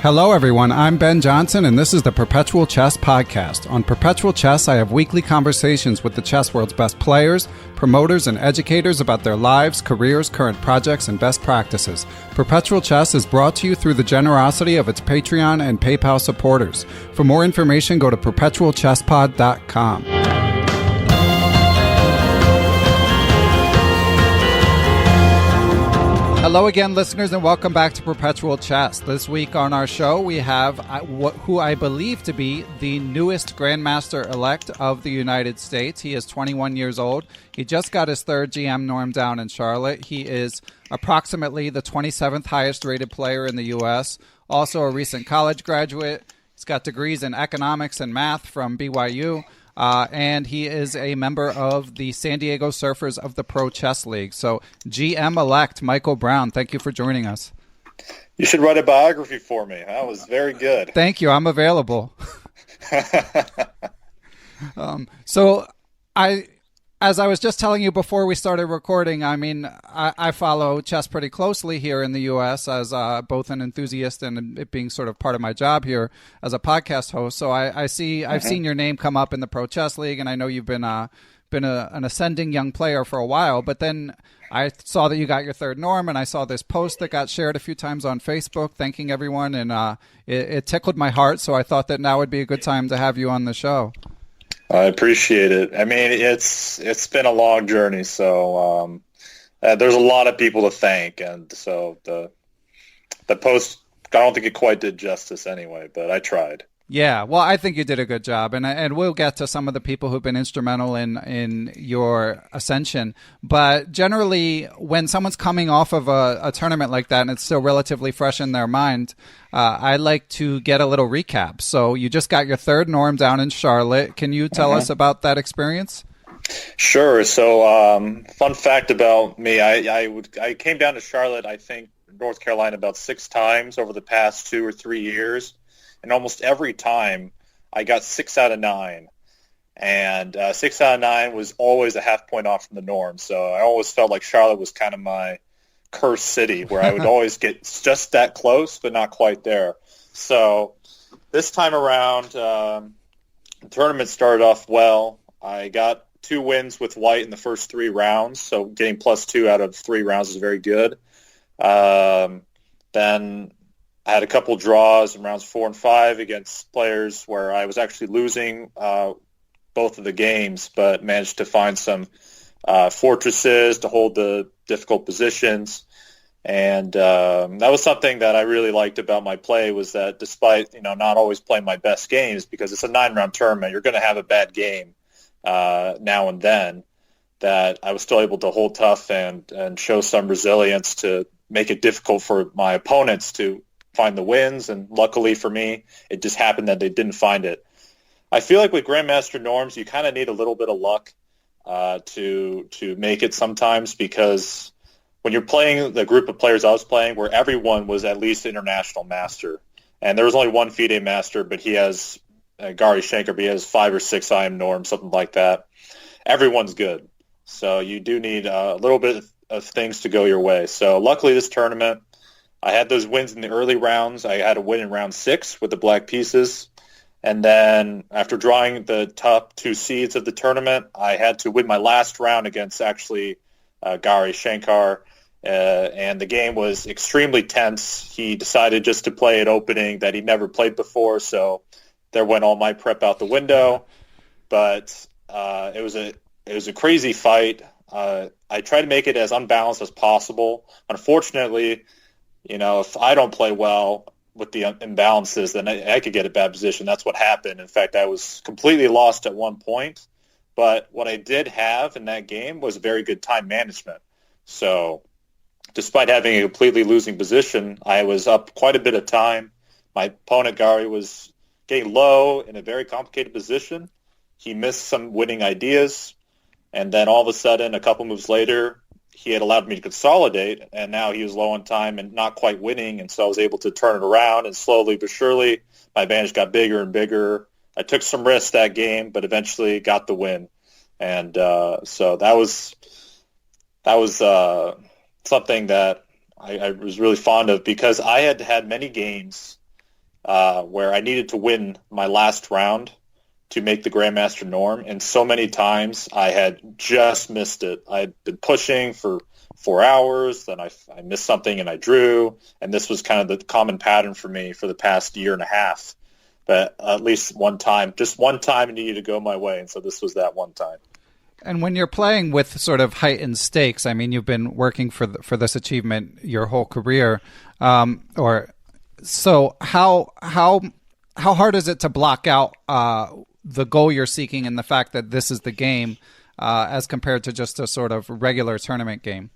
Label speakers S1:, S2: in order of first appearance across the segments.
S1: Hello everyone, I'm Ben Johnson and this is the Perpetual Chess Podcast. On Perpetual Chess, I have weekly conversations with the chess world's best players, promoters, and educators about their lives, careers, current projects, and best practices. Perpetual Chess is brought to you through the generosity of its Patreon and PayPal supporters. For more information, go to perpetualchesspod.com. Hello again, listeners, and welcome back to Perpetual Chess. This week on our show, we have who I believe to be the newest Grandmaster-elect of the United States. He is 21 years old. He just got his third GM norm down in Charlotte. He is approximately the 27th highest-rated player in the U.S., also a recent college graduate. He's got degrees in economics and math from BYU. And he is a member of the San Diego Surfers of the Pro Chess League. So, GM-elect Michael Brown, thank you for joining us.
S2: You should write a biography for me. That was very good.
S1: Thank you. I'm available. As I was just telling you before we started recording, I mean, I follow chess pretty closely here in the U.S. as both an enthusiast and it being sort of part of my job here as a podcast host. So I've seen your name come up in the Pro Chess League, and I know you've been an ascending young player for a while. But then I saw that you got your third norm, and I saw this post that got shared a few times on Facebook thanking everyone, and it tickled my heart. So I thought that now would be a good time to have you on the show.
S2: I appreciate it. I mean, it's been a long journey, so there's a lot of people to thank, and so the post, I don't think it quite did justice anyway, but I tried.
S1: Yeah, well, I think you did a good job, and we'll get to some of the people who've been instrumental in your ascension. But generally, when someone's coming off of a tournament like that and it's still relatively fresh in their mind, I like to get a little recap. So you just got your third norm down in Charlotte. Can you tell us about that experience?
S2: Sure. So, fun fact about me, I came down to Charlotte, I think, North Carolina about 6 times over the past 2 or 3 years. And almost every time I got 6 out of 9. And 6 out of 9 was always a half point off from the norm. So I always felt like Charlotte was kind of my cursed city where I would always get just that close, but not quite there. So this time around, the tournament started off well. I got 2 wins with white in the first 3 rounds. So getting +2 out of 3 rounds is very good. Then I had a couple draws in rounds 4 and 5 against players where I was actually losing both of the games, but managed to find some fortresses to hold the difficult positions. And that was something that I really liked about my play, was that despite not always playing my best games, because it's a 9-round tournament, you're going to have a bad game now and then, that I was still able to hold tough and show some resilience to make it difficult for my opponents to find the wins, and luckily for me, it just happened that they didn't find it. I feel like with Grandmaster norms, you kind of need a little bit of luck to make it sometimes, because when you're playing the group of players I was playing, where everyone was at least international master, and there was only one FIDE master, but he has Gauri Shankar, but he has 5 or 6 IM norms, something like that. Everyone's good, so you do need a little bit of things to go your way. So luckily this tournament, I had those wins in the early rounds. I had a win in round 6 with the black pieces. And then after drawing the top 2 seeds of the tournament, I had to win my last round against actually Gauri Shankar. And the game was extremely tense. He decided just to play an opening that he never played before. So there went all my prep out the window. But it was a crazy fight. I tried to make it as unbalanced as possible. Unfortunately, if I don't play well with the imbalances, then I could get a bad position. That's what happened. In fact, I was completely lost at one point. But what I did have in that game was very good time management. So despite having a completely losing position, I was up quite a bit of time. My opponent, Gauri, was getting low in a very complicated position. He missed some winning ideas. And then all of a sudden, a couple moves later, he had allowed me to consolidate, and now he was low on time and not quite winning, and so I was able to turn it around, and slowly but surely, my advantage got bigger and bigger. I took some risks that game, but eventually got the win. And so that was something that I was really fond of, because I had had many games where I needed to win my last round to make the Grandmaster norm, and so many times I had just missed it. I had been pushing for 4 hours, then I missed something and I drew, and this was kind of the common pattern for me for the past year and a half. But at least just one time it needed to go my way, and so this was that one time.
S1: And when you're playing with sort of heightened stakes, I mean, you've been working for this achievement your whole career, so how hard is it to block out the goal you're seeking and the fact that this is the game as compared to just a sort of regular tournament game?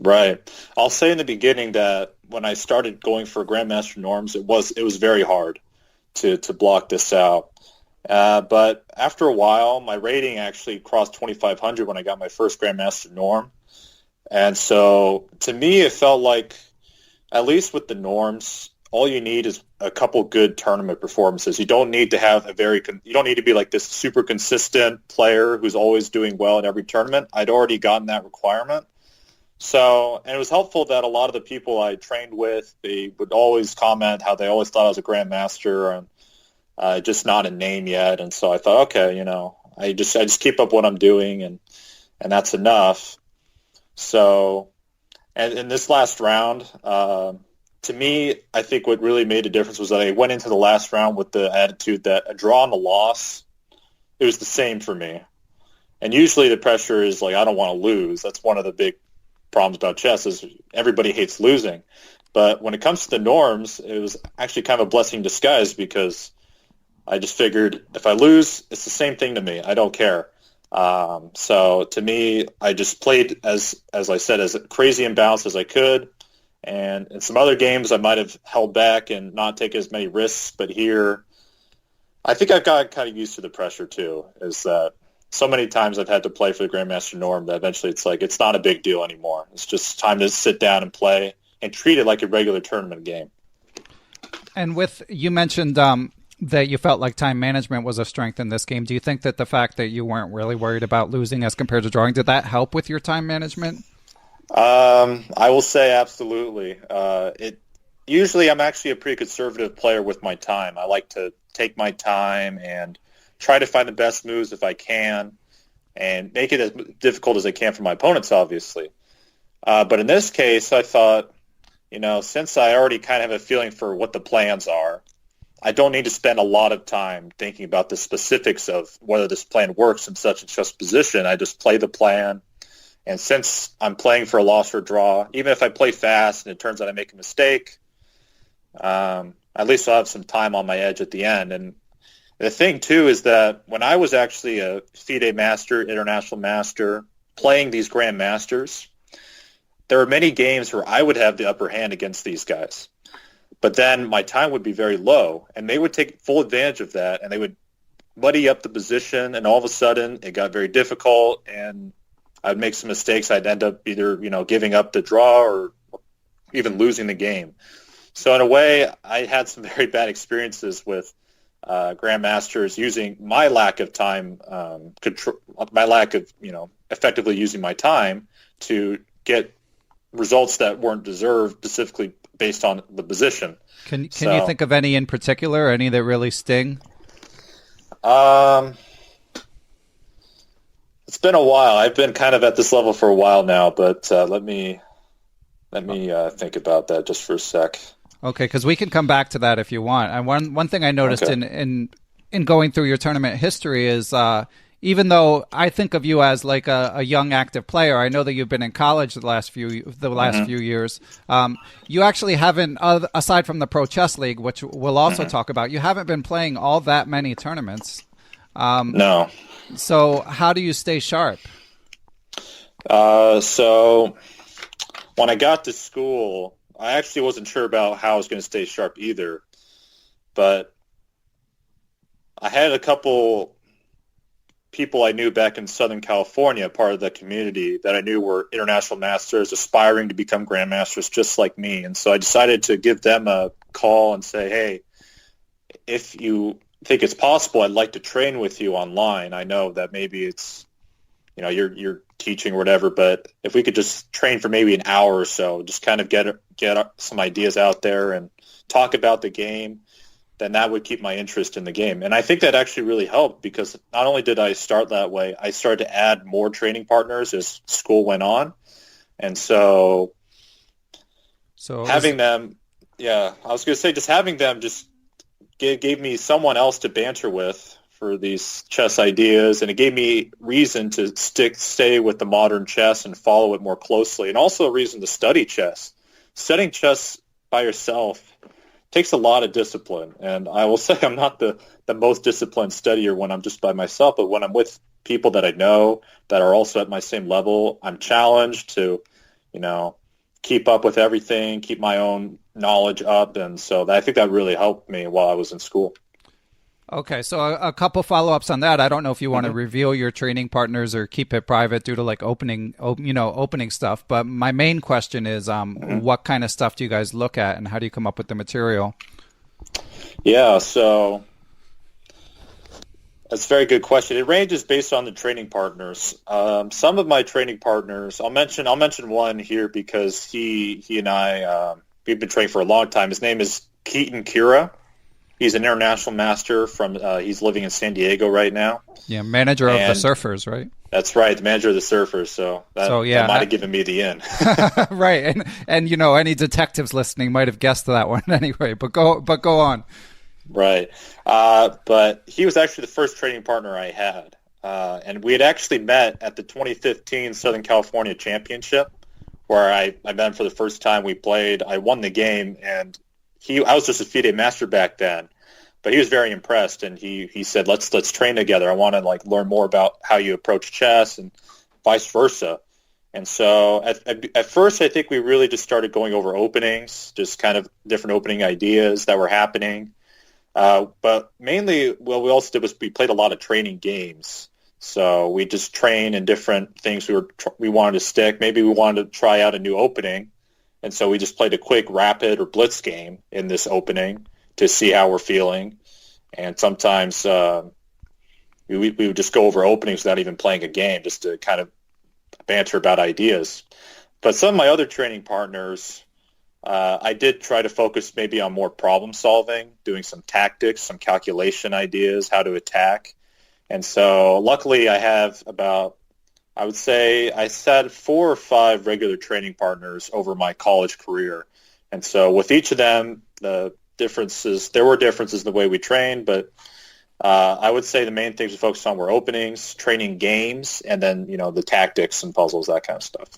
S2: Right. I'll say in the beginning that when I started going for Grandmaster norms, it was very hard to block this out. But after a while, my rating actually crossed 2,500 when I got my first Grandmaster norm. And so to me, it felt like, at least with the norms, all you need is a couple good tournament performances. You don't need to have you don't need to be like this super consistent player who's always doing well in every tournament. I'd already gotten that requirement. So, and it was helpful that a lot of the people I trained with, they would always comment how they always thought I was a Grandmaster and just not a name yet. And so I thought, okay, I just keep up what I'm doing and that's enough. So, and in this last round, to me, I think what really made a difference was that I went into the last round with the attitude that a draw and a loss, it was the same for me. And usually the pressure is like, I don't want to lose. That's one of the big problems about chess is everybody hates losing. But when it comes to the norms, it was actually kind of a blessing in disguise because I just figured if I lose, it's the same thing to me. I don't care. So to me, I just played, as I said, as crazy and balanced as I could. And in some other games, I might have held back and not taken as many risks. But here, I think I've got kind of used to the pressure, too, is that so many times I've had to play for the Grandmaster norm that eventually it's like it's not a big deal anymore. It's just time to sit down and play and treat it like a regular tournament game.
S1: And you mentioned that you felt like time management was a strength in this game. Do you think that the fact that you weren't really worried about losing as compared to drawing, did that help with your time management?
S2: I will say absolutely. Usually I'm actually a pretty conservative player with my time. I like to take my time and try to find the best moves if I can and make it as difficult as I can for my opponents, obviously. But in this case, I thought, since I already kind of have a feeling for what the plans are, I don't need to spend a lot of time thinking about the specifics of whether this plan works in such and such position. I just play the plan. And since I'm playing for a loss or a draw, even if I play fast and it turns out I make a mistake, at least I'll have some time on my edge at the end. And the thing, too, is that when I was actually a FIDE master, international master, playing these Grand Masters, there were many games where I would have the upper hand against these guys. But then my time would be very low, and they would take full advantage of that, and they would muddy up the position, and all of a sudden it got very difficult, and I'd make some mistakes. I'd end up either, giving up the draw or even losing the game. So in a way, I had some very bad experiences with grandmasters using my lack of time, my lack of, effectively using my time to get results that weren't deserved specifically based on the position.
S1: Can you think of any in particular, any that really sting?
S2: It's been a while. I've been kind of at this level for a while now, but let me think about that just for a sec.
S1: Okay, because we can come back to that if you want. And one thing I noticed in going through your tournament history is even though I think of you as like a young active player, I know that you've been in college the last few years. You actually haven't, aside from the Pro Chess League, which we'll also talk about, you haven't been playing all that many tournaments.
S2: No.
S1: So how do you stay sharp?
S2: So when I got to school, I actually wasn't sure about how I was going to stay sharp either, but I had a couple people I knew back in Southern California, part of the community that I knew were international masters, aspiring to become grandmasters just like me. And so I decided to give them a call and say, hey, if you think it's possible, I'd like to train with you online. I know that maybe it's, you're teaching or whatever, but if we could just train for maybe an hour or so, just kind of get some ideas out there and talk about the game, then that would keep my interest in the game. And I think that actually really helped, because not only did I start that way, I started to add more training partners as school went on. And so having them, I was going to say, just having them just gave me someone else to banter with for these chess ideas, and it gave me reason to stay with the modern chess and follow it more closely, and also a reason to study chess. Studying chess by yourself takes a lot of discipline, and I will say I'm not the most disciplined studier when I'm just by myself, but when I'm with people that I know that are also at my same level, I'm challenged to, keep up with everything, keep my own knowledge up, and so I think that really helped me while I was in school.
S1: Okay, so a couple follow-ups on that. I don't know if you want to reveal your training partners or keep it private due to like opening stuff. But my main question is, what kind of stuff do you guys look at, and how do you come up with the material?
S2: Yeah, so that's a very good question. It ranges based on the training partners. Some of my training partners, I'll mention one here because he and I we've been training for a long time. His name is Keaton Kiewra. He's an international master he's living in San Diego right now.
S1: Yeah, manager of the Surfers, right?
S2: That's right, the manager of the Surfers. So that might have given me the in.
S1: Right, and any detectives listening might have guessed that one anyway. But go on.
S2: Right, but he was actually the first training partner I had, and we had actually met at the 2015 Southern California Championship, where I met him for the first time. We played. I won the game, and I was just a FIDE master back then, but he was very impressed, and he said, let's train together. I want to learn more about how you approach chess and vice versa. And so at first, I think we really just started going over openings, just kind of different opening ideas that were happening. But mainly what we also did was we played a lot of training games. So we just trained in different things we wanted to stick. Maybe we wanted to try out a new opening. And so we just played a quick rapid or blitz game in this opening to see how we're feeling. And sometimes we would just go over openings without even playing a game, just to kind of banter about ideas. But some of my other training partners, I did try to focus maybe on more problem solving, doing some tactics, some calculation ideas, how to attack. And so luckily I have I would say I had 4 or 5 regular training partners over my college career. And so with each of them, there were differences in the way we trained, but I would say the main things we focused on were openings, training games, and then, the tactics and puzzles, that kind of stuff.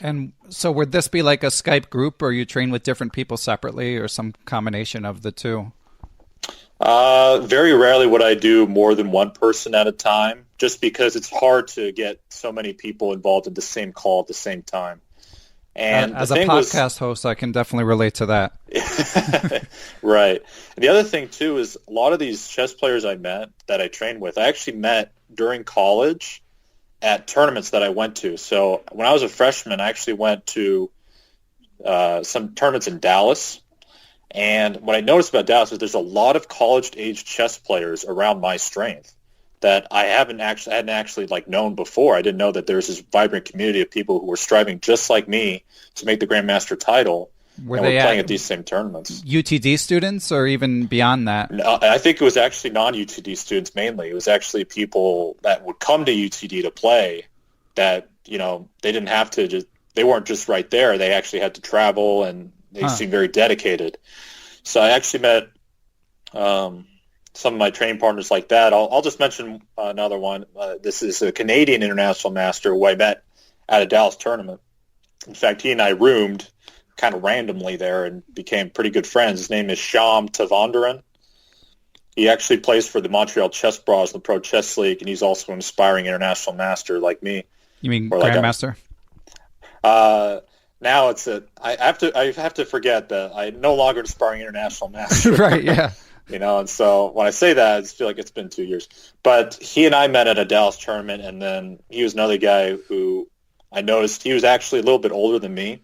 S1: And so would this be like a Skype group, or you train with different people separately, or some combination of the two?
S2: Very rarely would I do more than one person at a time, just because it's hard to get so many people involved in the same call at the same time. And
S1: as a podcast host, I can definitely relate to that.
S2: Right. And the other thing, too, is a lot of these chess players that I trained with, I actually met during college at tournaments that I went to. So when I was a freshman, I actually went to some tournaments in Dallas. And what I noticed about Dallas is there's a lot of college-age chess players around my strength that I hadn't actually known before. I didn't know that there's this vibrant community of people who were striving just like me to make the Grandmaster title. Were they playing at these same tournaments?
S1: UTD students, or even beyond that?
S2: No, I think it was actually non-UTD students mainly. It was actually people that would come to UTD to play that, they didn't have to they weren't just right there. They actually had to travel, and they seemed very dedicated. So I actually met some of my training partners like that. I'll just mention another one. This is a Canadian international master who I met at a Dallas tournament. In fact, he and I roomed kind of randomly there and became pretty good friends. His name is Shiyam Thavandiran. He actually plays for the Montreal Chess Bros in the Pro Chess League, and he's also an aspiring international master like me.
S1: You mean Grandmaster?
S2: Now I have to forget that I'm no longer an aspiring international master.
S1: Right, yeah.
S2: And so when I say that, I just feel like it's been 2 years. But he and I met at a Dallas tournament, and then he was another guy who I noticed he was actually a little bit older than me.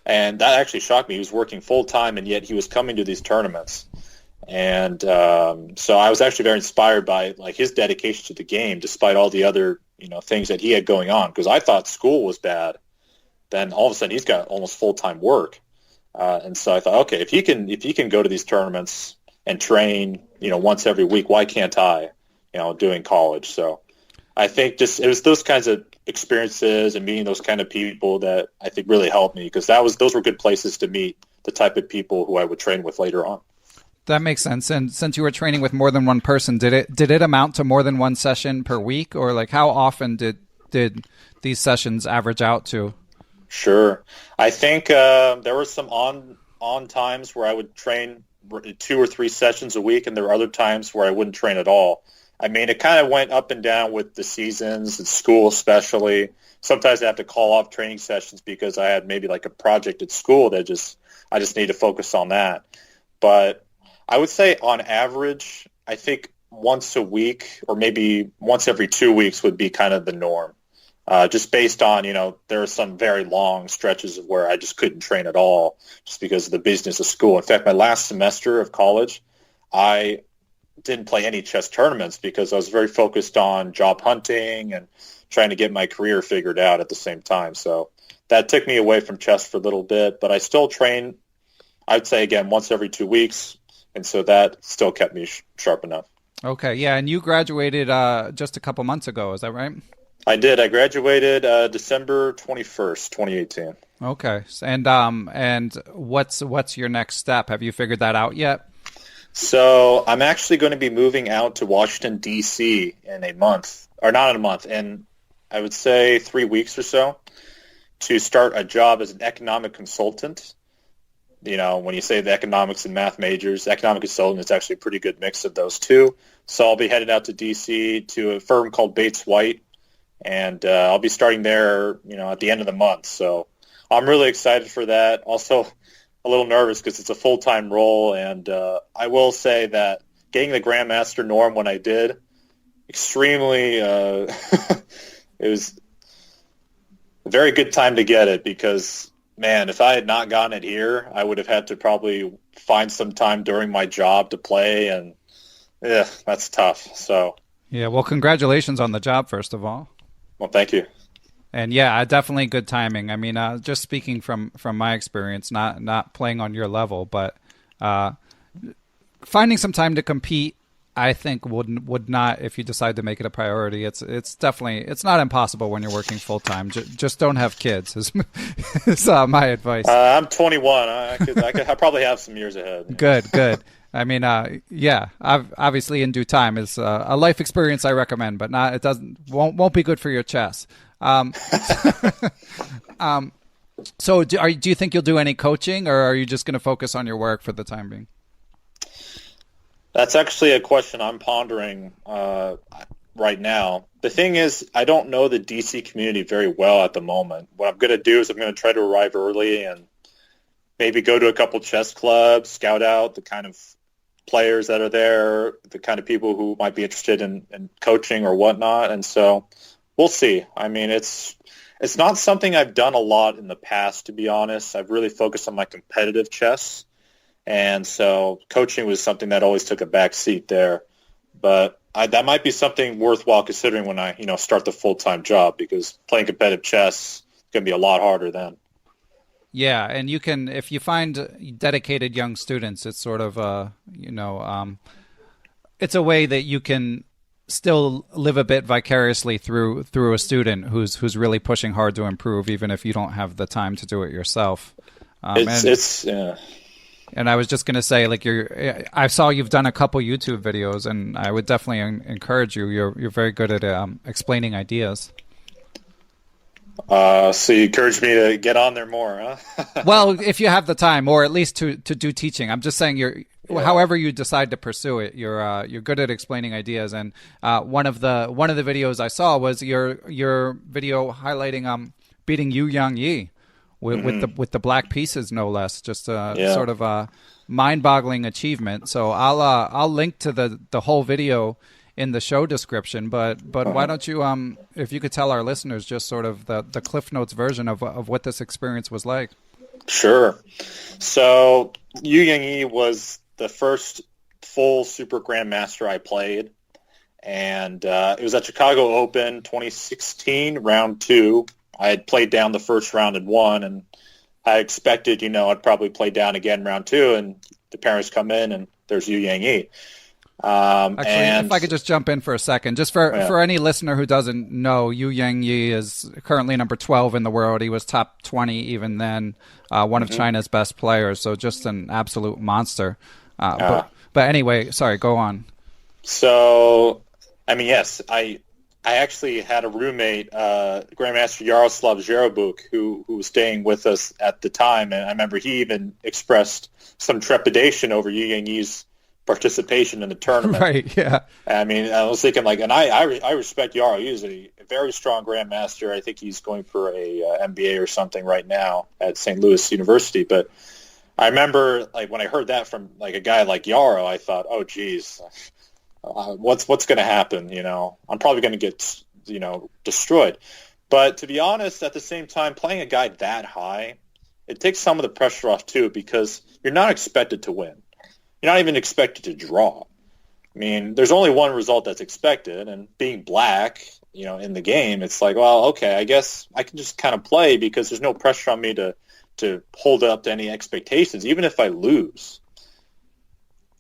S2: And that actually shocked me. He was working full-time, and yet he was coming to these tournaments. And so I was actually very inspired by his dedication to the game, despite all the other things that he had going on. Because I thought school was bad. Then all of a sudden he's got almost full-time work. And so I thought, okay, if he can go to these tournaments, and train, once every week. Why can't I, doing college? So I think it was those kinds of experiences and meeting those kind of people that I think really helped me, because those were good places to meet the type of people who I would train with later on.
S1: That makes sense. And since you were training with more than one person, did it amount to more than one session per week, or like how often did these sessions average out to?
S2: Sure. I think there were some on times where I would train 2 or 3 sessions a week, and there were other times where I wouldn't train at all. I mean, it kind of went up and down with the seasons and school especially. Sometimes I have to call off training sessions because I had maybe like a project at school that I just need to focus on that. But I would say on average, I think once a week or maybe once every 2 weeks would be kind of the norm. Just based on, there are some very long stretches of where I just couldn't train at all just because of the business of school. In fact, my last semester of college, I didn't play any chess tournaments because I was very focused on job hunting and trying to get my career figured out at the same time. So that took me away from chess for a little bit, but I still train, I'd say, again, once every 2 weeks. And so that still kept me sharp enough.
S1: Okay. Yeah. And you graduated just a couple months ago. Is that right?
S2: I did. I graduated December 21st, 2018.
S1: Okay. And what's your next step? Have you figured that out yet?
S2: So I'm actually going to be moving out to Washington, D.C. in a month, or not in a month, in I would say 3 weeks or so, to start a job as an economic consultant. When you say the economics and math majors, economic consultant is actually a pretty good mix of those two. So I'll be headed out to D.C. to a firm called Bates White, and I'll be starting there, at the end of the month. So I'm really excited for that. Also, a little nervous because it's a full-time role, and I will say that getting the Grandmaster norm when I did, extremely, it was a very good time to get it because, man, if I had not gotten it here, I would have had to probably find some time during my job to play, and that's tough. So
S1: yeah, well, congratulations on the job, first of all.
S2: Well, thank you.
S1: And yeah, definitely good timing. I mean, just speaking from my experience, not playing on your level, but finding some time to compete, I think would not, if you decide to make it a priority. It's not impossible when you're working full time. Just don't have kids. Is my advice.
S2: I'm 21. I probably have some years ahead.
S1: Good. I mean, obviously in due time is a life experience I recommend, but won't be good for your chess. So do you think you'll do any coaching, or are you just going to focus on your work for the time being?
S2: That's actually a question I'm pondering right now. The thing is, I don't know the DC community very well at the moment. What I'm going to do is I'm going to try to arrive early and maybe go to a couple chess clubs, scout out the kind of players that are there, the kind of people who might be interested in coaching or whatnot. And so we'll see. I mean, it's not something I've done a lot in the past, to be honest. I've really focused on my competitive chess. And so coaching was something that always took a back seat there. But that might be something worthwhile considering when I, start the full-time job, because playing competitive chess is going to be a lot harder then.
S1: Yeah, and you can, if you find dedicated young students, it's sort of, it's a way that you can still live a bit vicariously through a student who's really pushing hard to improve, even if you don't have the time to do it yourself. And I was just going to say, like, I saw you've done a couple YouTube videos, and I would definitely encourage you. You're very good at explaining ideas.
S2: So you encourage me to get on there more, huh?
S1: Well, if you have the time, or at least to do teaching. I'm just saying, however you decide to pursue it, you're good at explaining ideas. And one of the videos I saw was your video highlighting beating Yu Yangyi with the black pieces, no less. Just sort of a mind-boggling achievement. So I'll link to the whole video in the show description, but why don't you, if you could tell our listeners just sort of the Cliff Notes version of what this experience was like.
S2: Sure. So Yu Yangyi was the first full Super Grandmaster I played, and it was at Chicago Open 2016, round 2. I had played down the first round and won, and I expected, I'd probably play down again round 2, and the parents come in, and there's Yu Yangyi.
S1: Actually, if I could just jump in for a second, just for any listener who doesn't know, Yu Yangyi is currently number 12 in the world. He was top 20 even then, one of China's best players, so just an absolute monster. But anyway, sorry, go on.
S2: So, I mean, yes, I actually had a roommate, Grandmaster Yaroslav Zherobuk, who was staying with us at the time, and I remember he even expressed some trepidation over Yu Yangyi's participation in the tournament.
S1: Right, yeah.
S2: I mean, I was thinking, like, and I respect Yaro. He's a very strong grandmaster. I think he's going for a MBA or something right now at St. Louis University. But I remember, like, when I heard that from, like, a guy like Yaro, I thought, oh, geez, what's going to happen? You know, I'm probably going to get, you know, destroyed. But to be honest, at the same time, playing a guy that high, it takes some of the pressure off, too, because you're not expected to win. You're not even expected to draw. I mean, there's only one result that's expected, and being black, you know, in the game, it's like, well, okay, I guess I can just kind of play because there's no pressure on me to hold up to any expectations, even if I lose.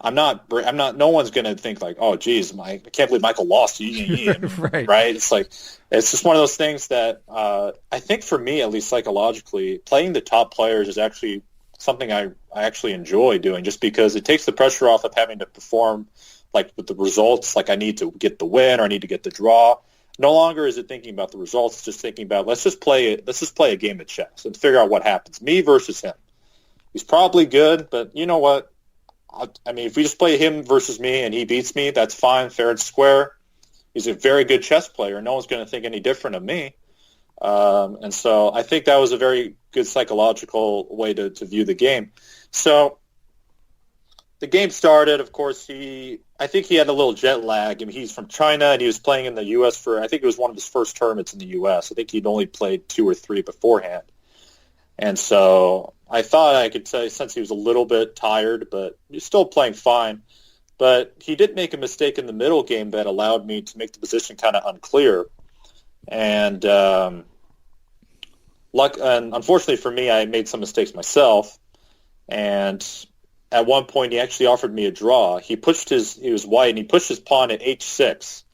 S2: No one's going to think like, oh, geez, I can't believe Michael lost to Yu Yangyi, right? It's like, it's just one of those things that I think for me, at least psychologically, playing the top players is actually something I actually enjoy doing, just because it takes the pressure off of having to perform like with the results, like I need to get the win or I need to get the draw. No longer is it thinking about the results, it's just thinking about let's just play a game of chess and figure out what happens. Me versus him. He's probably good, but you know what? I mean, if we just play him versus me and he beats me, that's fine, fair and square. He's a very good chess player. No one's going to think any different of me. And so I think that was a very good psychological way to view the game. So the game started, of course, I think he had a little jet lag. I mean, he's from China, and he was playing in the U.S. I think it was one of his first tournaments in the U.S. I think he'd only played 2 or 3 beforehand. And so I thought I could say, since he was a little bit tired, but he's still playing fine. But he did make a mistake in the middle game that allowed me to make the position kind of unclear. And unfortunately for me, I made some mistakes myself. And at one point, he actually offered me a draw. He was white, and he pushed his pawn at h6.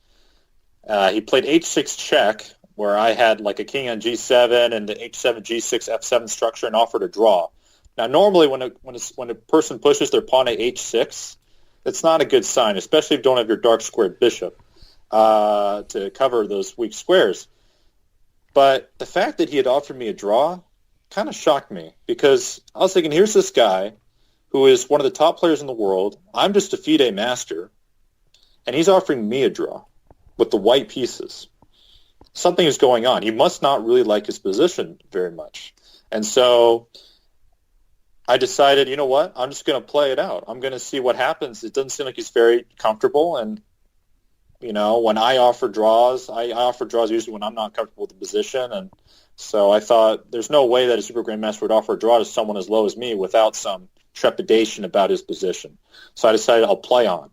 S2: He played h6 check, where I had like a king on g7 and the h7, g6, f7 structure, and offered a draw. Now, normally when a person pushes their pawn at h6, that's not a good sign, especially if you don't have your dark squared bishop to cover those weak squares. But the fact that he had offered me a draw kind of shocked me, because I was thinking, here's this guy who is one of the top players in the world. I'm just a FIDE master, and he's offering me a draw with the white pieces. Something is going on. He must not really like his position very much. And so I decided, you know what? I'm just going to play it out. I'm going to see what happens. It doesn't seem like he's very comfortable. And, you know, when I offer draws usually when I'm not comfortable with the position. And so I thought there's no way that a Super Grandmaster would offer a draw to someone as low as me without some trepidation about his position. So I decided I'll play on.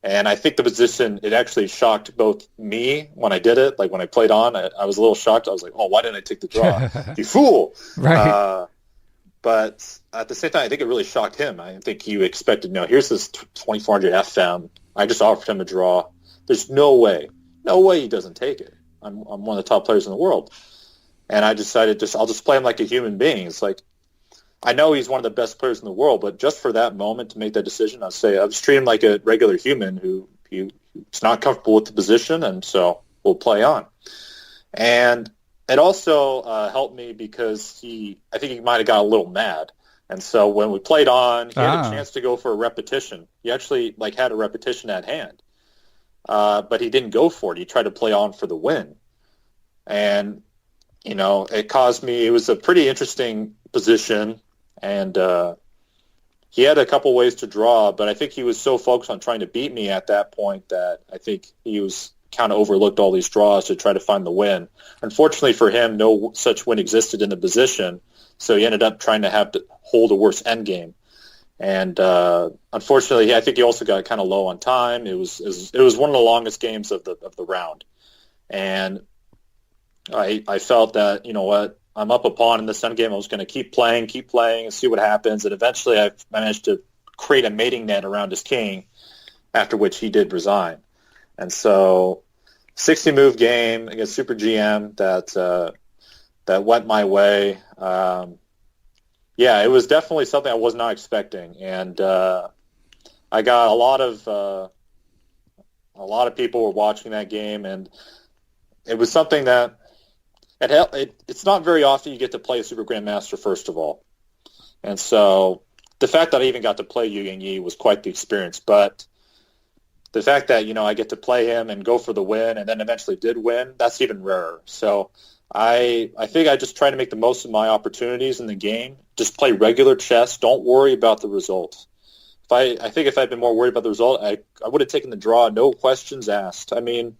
S2: And I think the position, it actually shocked both me when I did it. Like when I played on, I was a little shocked. I was like, oh, why didn't I take the draw? You fool.
S1: Right.
S2: But at the same time, I think it really shocked him. I think he expected, here's this 2400 FM. I just offered him a draw. There's no way he doesn't take it. I'm one of the top players in the world. And I decided I'll just play him like a human being. It's like, I know he's one of the best players in the world, but just for that moment to make that decision, I'll just treat him like a regular human who's not comfortable with the position, and so we'll play on. And it also helped me because I think he might have got a little mad. And so when we played on, he had a chance to go for a repetition. He actually had a repetition at hand, but he didn't go for it. He tried to play on for the win. And, it was a pretty interesting position. And he had a couple ways to draw, but I think he was so focused on trying to beat me at that point that I think he was kind of overlooked all these draws to try to find the win. Unfortunately for him, no such win existed in the position, so he ended up trying to have to hold a worse endgame. And unfortunately, I think he also got kind of low on time. It was one of the longest games of the round, and I felt that, you know what, I'm up a pawn in this endgame. I was going to keep playing and see what happens. And eventually I managed to create a mating net around his king, after which he did resign. And so 60-move game against Super GM that went my way. It was definitely something I was not expecting. And I got a lot of people were watching that game, and it was something that it's not very often you get to play a Super Grandmaster, first of all. And so the fact that I even got to play Yu Yangyi was quite the experience. But the fact that, I get to play him and go for the win and then eventually did win, that's even rarer. So I think I just try to make the most of my opportunities in the game. Just play regular chess. Don't worry about the result. I think if I'd been more worried about the result, I would have taken the draw, no questions asked. I mean,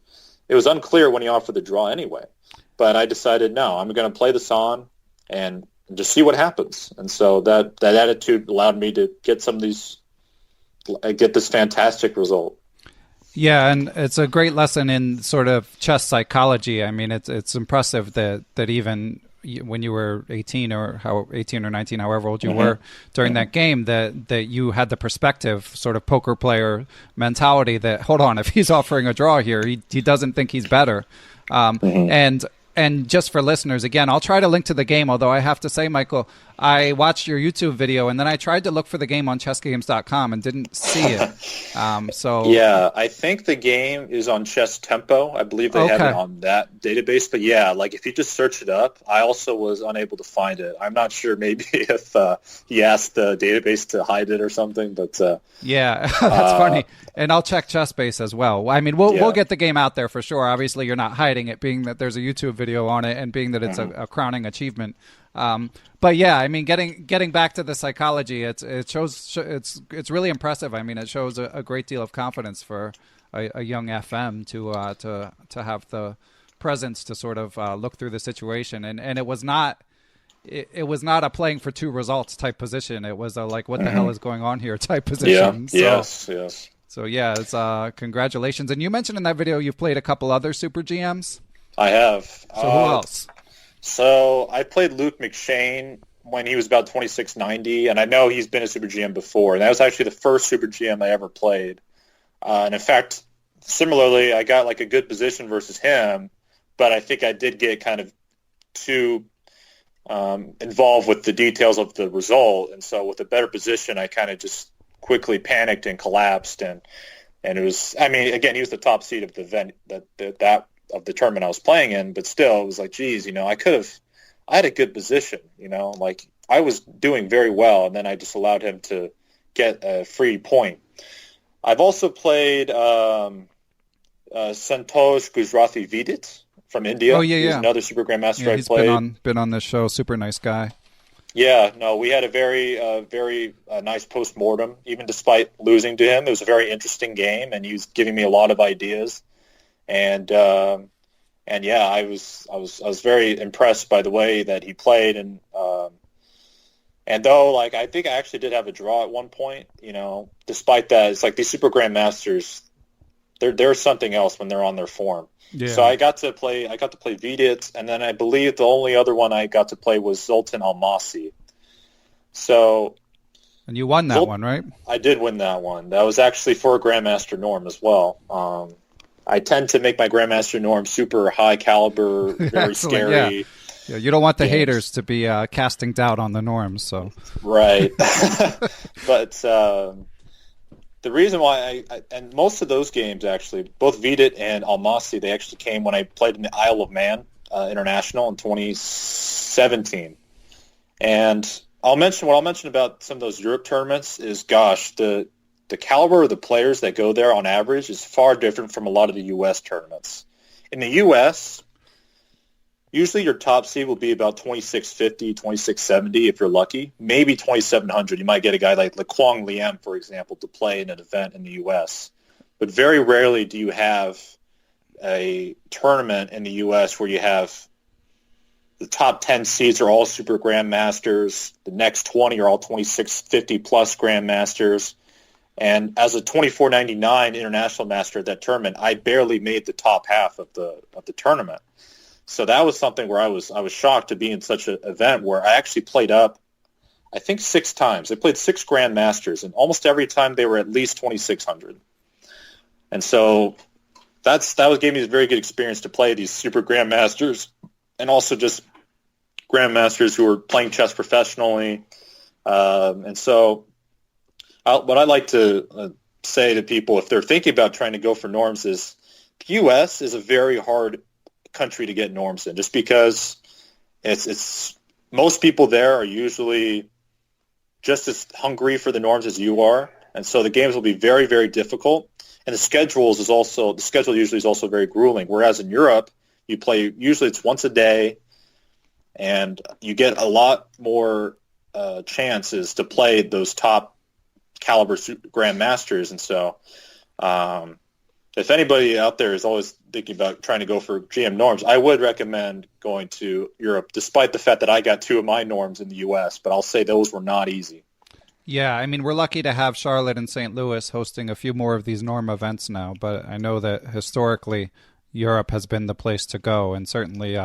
S2: it was unclear when he offered the draw anyway. But I decided, no, I'm going to play this on and just see what happens. And so that attitude allowed me to get get this fantastic result.
S1: Yeah, and it's a great lesson in sort of chess psychology. I mean, it's impressive that even when you were 18 or 19, however old you were during that game, that you had the perspective, sort of poker player mentality that, hold on, if he's offering a draw here, he doesn't think he's better. And just for listeners, again, I'll try to link to the game, although I have to say, Michael, I watched your YouTube video, and then I tried to look for the game on chessgames.com and didn't see it.
S2: Yeah, I think the game is on Chess Tempo. I believe they have it on that database. But yeah, like if you just search it up, I also was unable to find it. I'm not sure maybe if he asked the database to hide it or something. But
S1: yeah, that's funny. And I'll check ChessBase as well. I mean, we'll get the game out there for sure. Obviously, you're not hiding it, being that there's a YouTube video on it and being that it's a crowning achievement. But yeah, I mean, getting back to the psychology, it's really impressive. I mean, it shows a great deal of confidence for a young FM to have the presence to sort of look through the situation, and it was not. It was not a playing for two results type position. It was a like, what the hell is going on here type position.
S2: Yeah. Yes.
S1: So yeah, it's congratulations. And you mentioned in that video you've played a couple other Super GMs.
S2: I have.
S1: So who else?
S2: So I played Luke McShane when he was about 2690, and I know he's been a Super GM before. And that was actually the first Super GM I ever played. And in fact, similarly, I got like a good position versus him, but I think I did get kind of too involved with the details of the result. And so with a better position, I kind of just quickly panicked and collapsed. And it was, I mean, again, he was the top seed of the event of the tournament I was playing in, but still it was like, geez, I had a good position, like I was doing very well. And then I just allowed him to get a free point. I've also played Santosh Gujarati Vidit from India.
S1: Oh, yeah.
S2: He's another Super Grandmaster I
S1: he's
S2: played.
S1: Been on this show. Super nice guy.
S2: Yeah, no, we had a very nice post-mortem, even despite losing to him. It was a very interesting game, and he was giving me a lot of ideas. And yeah, I was very impressed by the way that he played. And though, like, I think I actually did have a draw at one point, despite that, it's like these Super Grandmasters, they're something else when they're on their form.
S1: Yeah.
S2: So I got to play Vidit, and then I believe the only other one I got to play was Zoltan Almasi. So,
S1: and you won that one, right?
S2: I did win that one. That was actually for a Grandmaster norm as well. I tend to make my Grandmaster norm super high caliber, very scary.
S1: Yeah, you don't want the haters to be casting doubt on the norms. So
S2: right, but. The reason why and most of those games actually, both Vidit and Almasi, they actually came when I played in the Isle of Man International in 2017. And I'll mention about some of those Europe tournaments is, gosh, the caliber of the players that go there on average is far different from a lot of the U.S. tournaments. In the U.S., usually your top seed will be about 2650, 2670 if you're lucky. Maybe 2700. You might get a guy like Kwang Liem, for example, to play in an event in the U.S. But very rarely do you have a tournament in the U.S. where you have the top 10 seeds are all Super Grandmasters. The next 20 are all 2650-plus Grandmasters. And as a 2499 international master at that tournament, I barely made the top half of the tournament. So that was something where I was shocked to be in such an event where I actually played up I think 6 times. They played 6 grandmasters, and almost every time they were at least 2,600. And so gave me a very good experience to play these super grandmasters, and also just grandmasters who are playing chess professionally. And so what I like to say to people if they're thinking about trying to go for norms is the U.S. is a very hard country to get norms in, just because it's most people there are usually just as hungry for the norms as you are, and so the games will be very, very difficult. And the schedule usually is also very grueling. Whereas in Europe, you play usually it's once a day, and you get a lot more chances to play those top caliber grandmasters. And so, if anybody out there is always thinking about trying to go for GM norms, I would recommend going to Europe, despite the fact that I got 2 of my norms in the U.S., but I'll say those were not easy.
S1: Yeah, I mean, we're lucky to have Charlotte and St. Louis hosting a few more of these norm events now, but I know that historically Europe has been the place to go, and certainly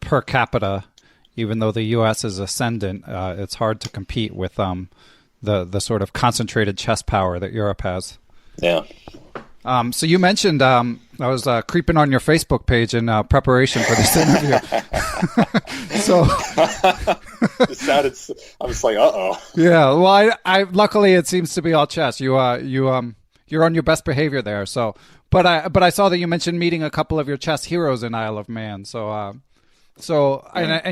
S1: per capita, even though the U.S. is ascendant, it's hard to compete with the sort of concentrated chess power that Europe has.
S2: Yeah.
S1: So you mentioned I was creeping on your Facebook page in preparation for this interview. So
S2: it sounded. I was like, uh-oh.
S1: Yeah. Well, I luckily it seems to be all chess. You're on your best behavior there. So, but I saw that you mentioned meeting a couple of your chess heroes in Isle of Man. And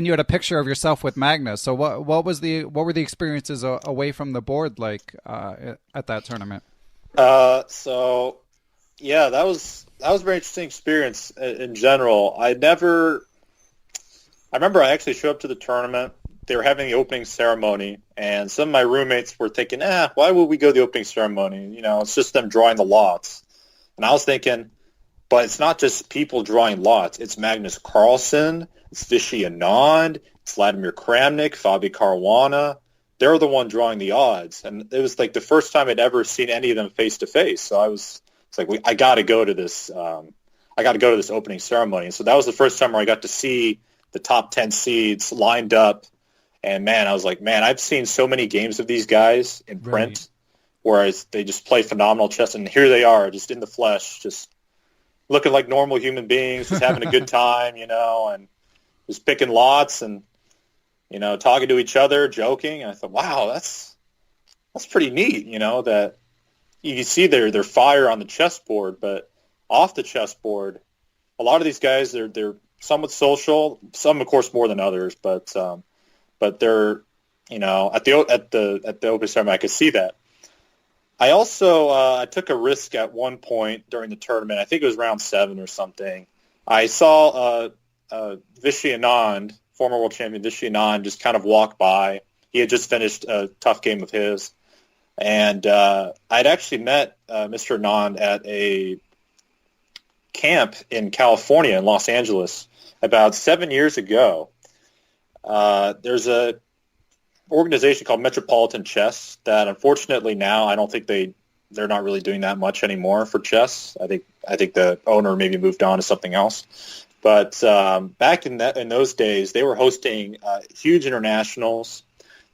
S1: you had a picture of yourself with Magnus. So what were the experiences away from the board like at that tournament?
S2: Yeah, that was a very interesting experience in general. I remember I actually showed up to the tournament. They were having the opening ceremony, and some of my roommates were thinking, why would we go to the opening ceremony? You know, it's just them drawing the lots. And I was thinking, but it's not just people drawing lots. It's Magnus Carlsen, it's Vishy Anand, it's Vladimir Kramnik, Fabi Caruana. They're the one drawing the odds. And it was like the first time I'd ever seen any of them face to face. So it's like, I got to go to this. I got to go to this opening ceremony. And so that was the first time where I got to see the top 10 seeds lined up. And man, I was like, I've seen so many games of these guys in print, whereas they just play phenomenal chess. And here they are, just in the flesh, just looking like normal human beings, just having a good time, and just picking lots and, talking to each other, joking. And I thought, wow, that's pretty neat, that you can see their fire on the chessboard, but off the chessboard, a lot of these guys, they're somewhat social, some of course more than others, but they're, at the open ceremony, I could see that. I also I took a risk at one point during the tournament. I think it was round 7 or something. I saw Vishy Anand, former world champion Vishy Anand, just kind of walk by. He had just finished a tough game of his. And I'd actually met Mr. Anand at a camp in California, in Los Angeles, about 7 years ago. There's a organization called Metropolitan Chess that unfortunately now I don't think they're not really doing that much anymore for chess. I think the owner maybe moved on to something else. But back in those days, they were hosting huge internationals.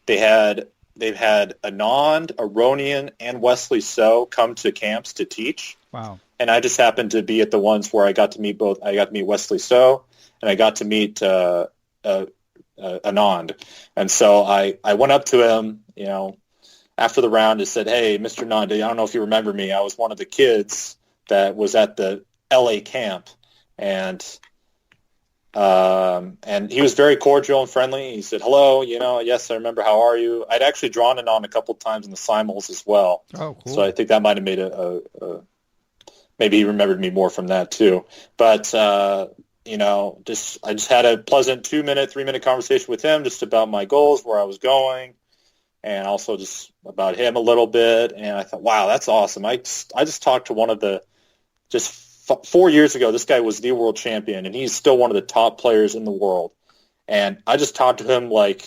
S2: They've had Anand, Aronian, and Wesley So come to camps to teach.
S1: Wow.
S2: And I just happened to be at the ones where I got to meet both. I got to meet Wesley So, and I got to meet Anand. And so I went up to him, after the round and said, "Hey, Mr. Anand, I don't know if you remember me. I was one of the kids that was at the LA camp." And he was very cordial and friendly. He said, "Hello, yes, I remember. How are you?" I'd actually drawn Anand a couple times in the simul's as well.
S1: Oh, cool.
S2: So I think that might have made maybe he remembered me more from that too. But I just had a pleasant 3-minute conversation with him just about my goals, where I was going, and also just about him a little bit. And I thought, wow, that's awesome. I just talked to one of the, just 4 years ago, this guy was the world champion, and he's still one of the top players in the world. And I just talked to him like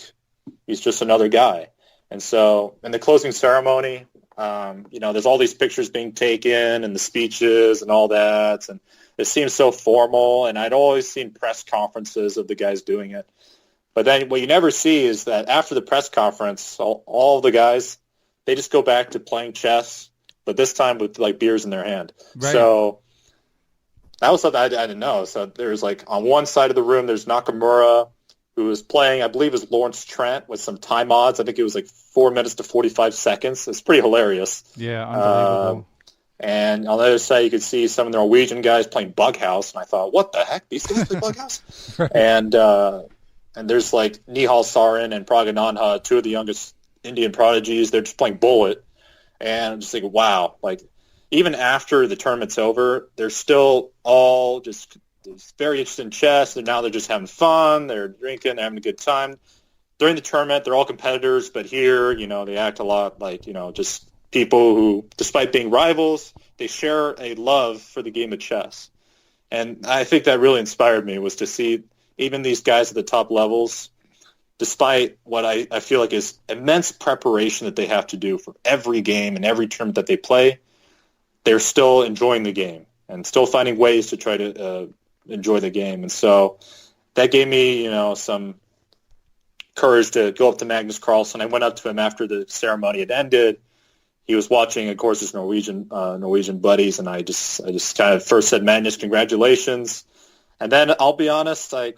S2: he's just another guy. And so in the closing ceremony, there's all these pictures being taken and the speeches and all that. And it seems so formal, and I'd always seen press conferences of the guys doing it. But then what you never see is that after the press conference, all the guys, they just go back to playing chess, but this time with like beers in their hand. Right. So that was something I didn't know. So there's like on one side of the room, there's Nakamura, who was playing, I believe it was Lawrence Trent with some time odds. I think it was like 4 minutes to 45 seconds. It's pretty hilarious.
S1: Yeah, unbelievable.
S2: And on the other side, you could see some of the Norwegian guys playing Bug House, and I thought, what the heck? These guys play Bug House? Right. And there's like Nihal Sarin and Pragananha, two of the youngest Indian prodigies. They're just playing Bullet. And I'm just like, wow. Like, even after the tournament's over, they're still all just very interested in chess. And now they're just having fun. They're drinking. They're having a good time. During the tournament, they're all competitors. But here, they act a lot like, just people who, despite being rivals, they share a love for the game of chess. And I think that really inspired me, was to see even these guys at the top levels, despite what I feel like is immense preparation that they have to do for every game and every tournament that they play, they're still enjoying the game and still finding ways to try to enjoy the game. And so that gave me, some courage to go up to Magnus Carlsen. I went up to him after the ceremony had ended. He was watching, of course, his Norwegian buddies, and I just kind of first said, Magnus, congratulations. And then I'll be honest, I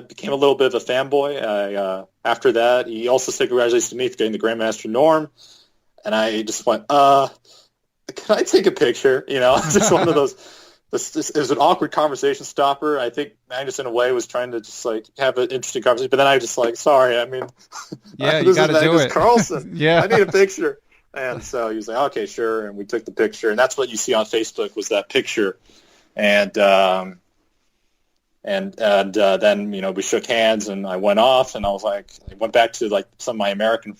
S2: became a little bit of a fanboy. After that, he also said congratulations to me for getting the Grandmaster norm, and I just went, can I take a picture? Just one of those. It was an awkward conversation stopper. I think Magnus, in a way, was trying to just like have an interesting conversation, but then I was just like, sorry, I mean,
S1: yeah, you got to do it.
S2: Carlsen.
S1: Yeah,
S2: I need a picture. And so he was like, okay, sure. And we took the picture. And that's what you see on Facebook, was that picture. And then, we shook hands, and I went off, and I was like, I went back to like some of my American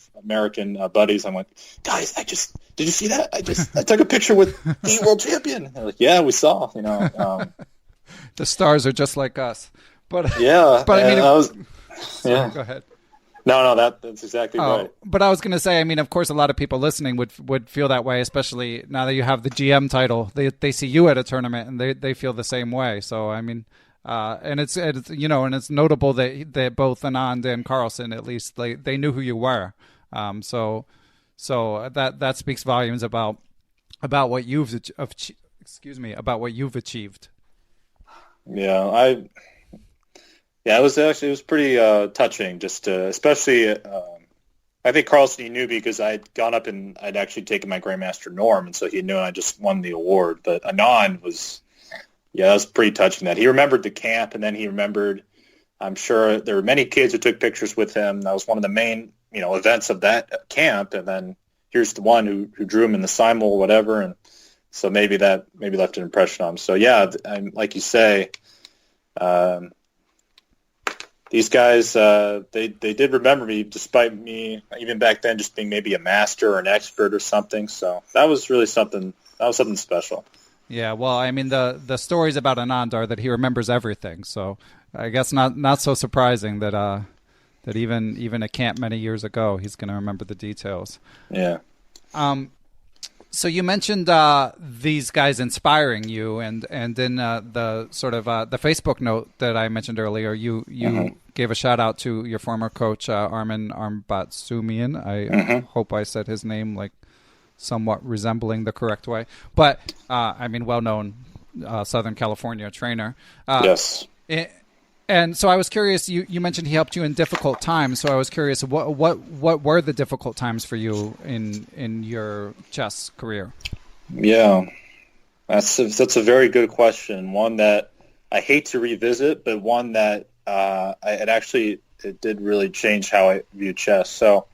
S2: buddies. I went, guys, did you see that? I took a picture with the world champion. And they're like, yeah, we saw,
S1: the stars are just like us. But
S2: yeah,
S1: but I mean,
S2: yeah,
S1: go ahead.
S2: No, that's exactly right.
S1: But I was going to say, I mean, of course, a lot of people listening would feel that way, especially now that you have the GM title. They see you at a tournament, and they feel the same way. So, I mean, and it's notable that both Anand and Carlsen, at least, they knew who you were. So that speaks volumes about what you've achieved.
S2: Yeah, it was pretty touching, just especially I think Carlsen, he knew because I'd gone up and I'd actually taken my Grandmaster norm, and so he knew I just won the award. But Anand that was pretty touching. That he remembered the camp, and then he remembered, I'm sure there were many kids who took pictures with him. That was one of the main events of that camp, and then here's the one who drew him in the simul or whatever, and so maybe left an impression on him. So yeah, like you say, these guys, they did remember me, despite me, even back then, just being maybe a master or an expert or something. So that was really something. That was something special.
S1: Yeah, well, I mean, the stories about Anand are that he remembers everything. So I guess not so surprising that even a camp many years ago, he's going to remember the details.
S2: Yeah.
S1: So you mentioned these guys inspiring you, and in the sort of the Facebook note that I mentioned earlier, you gave a shout out to your former coach, Armen Ambartsoumian. I hope I said his name like somewhat resembling the correct way, but I mean, well-known Southern California trainer.
S2: Yes.
S1: And so I was curious. You mentioned he helped you in difficult times. So I was curious, what were the difficult times for you in your chess career?
S2: Yeah, that's a very good question. One that I hate to revisit, but one that it did really change how I view chess. So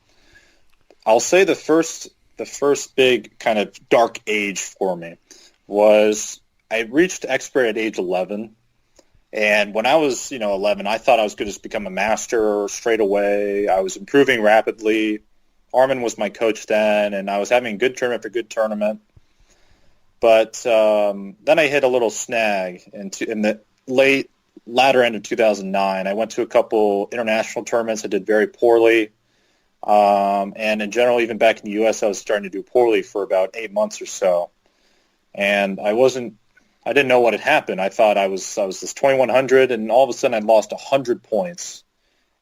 S2: I'll say the first big kind of dark age for me was I reached expert at age 11. And when I was, 11, I thought I was going to just become a master straight away. I was improving rapidly. Armen was my coach then, and I was having good tournament for good tournament. But then I hit a little snag in the latter end of 2009. I went to a couple international tournaments. I did very poorly. And in general, even back in the U.S., I was starting to do poorly for about 8 months or so. And I didn't know what had happened. I thought I was this 2100, and all of a sudden I lost 100 points.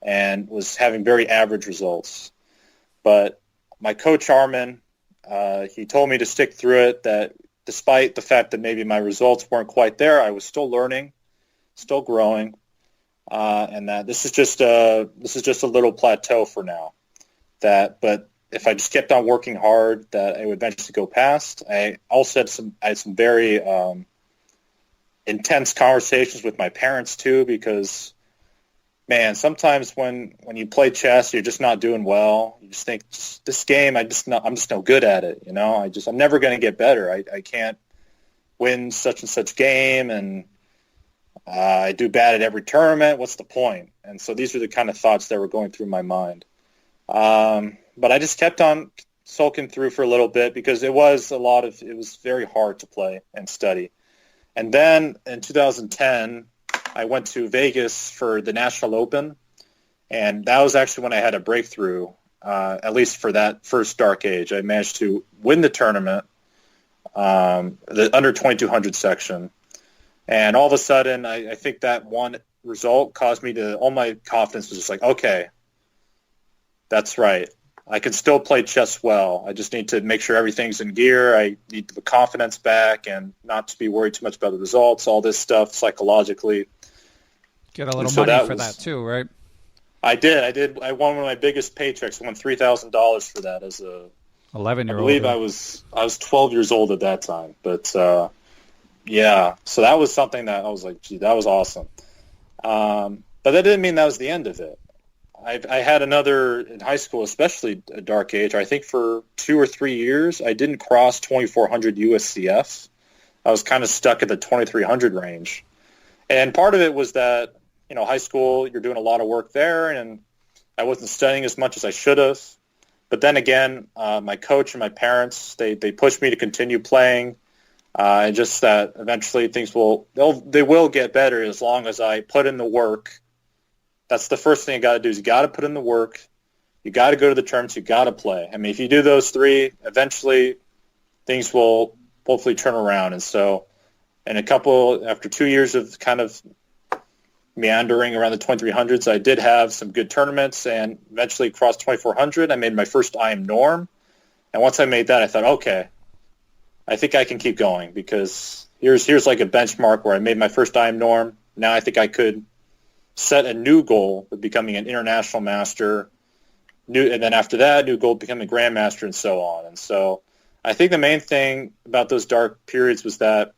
S2: and was having very average results. But my coach, Armen, he told me to stick through it, that despite the fact that maybe my results weren't quite there, I was still learning, still growing, and that this is just a little plateau for now. But if I just kept on working hard, that I would eventually go past. I also had some very intense conversations with my parents too, because man, sometimes when you play chess, you're just not doing well. You just think, this game, I'm just no good at it. You know, I'm never going to get better. I can't win such and such game, and I do bad at every tournament. What's the point? And so these are the kind of thoughts that were going through my mind. But I just kept on sulking through for a little bit, because it was very hard to play and study. And then in 2010, I went to Vegas for the National Open, and that was actually when I had a breakthrough, at least for that first dark age. I managed to win the tournament, the under 2200 section. And all of a sudden, I think that one result caused me to, all my confidence was just like, okay, that's right. I can still play chess well. I just need to make sure everything's in gear. I need the confidence back and not to be worried too much about the results, all this stuff psychologically.
S1: Get a little money for that too, right?
S2: I did. I won one of my biggest paychecks. I won $3,000 for that as a
S1: 11-year-old.
S2: I believe I was 12 years old at that time. But yeah, so that was something that I was like, gee, that was awesome. But that didn't mean that was the end of it. I had another, in high school, especially a dark age. I think for 2 or 3 years, I didn't cross 2400 USCF. I was kind of stuck at the 2300 range. And part of it was that, you know, high school, you're doing a lot of work there, and I wasn't studying as much as I should have. But then again, my coach and my parents, they pushed me to continue playing. And just that eventually things will get better as long as I put in the work. That's the first thing you got to do, is you got to put in the work. You got to go to the tournaments. You got to play. I mean, if you do those three, eventually things will hopefully turn around. And so after 2 years of kind of meandering around the 2300s, I did have some good tournaments and eventually crossed 2400. I made my first IM norm. And once I made that, I thought, okay, I think I can keep going, because here's like a benchmark where I made my first IM norm. Now I think I could set a new goal of becoming an international master, and then after that, new goal of becoming a grandmaster, and so on. And so I think the main thing about those dark periods was that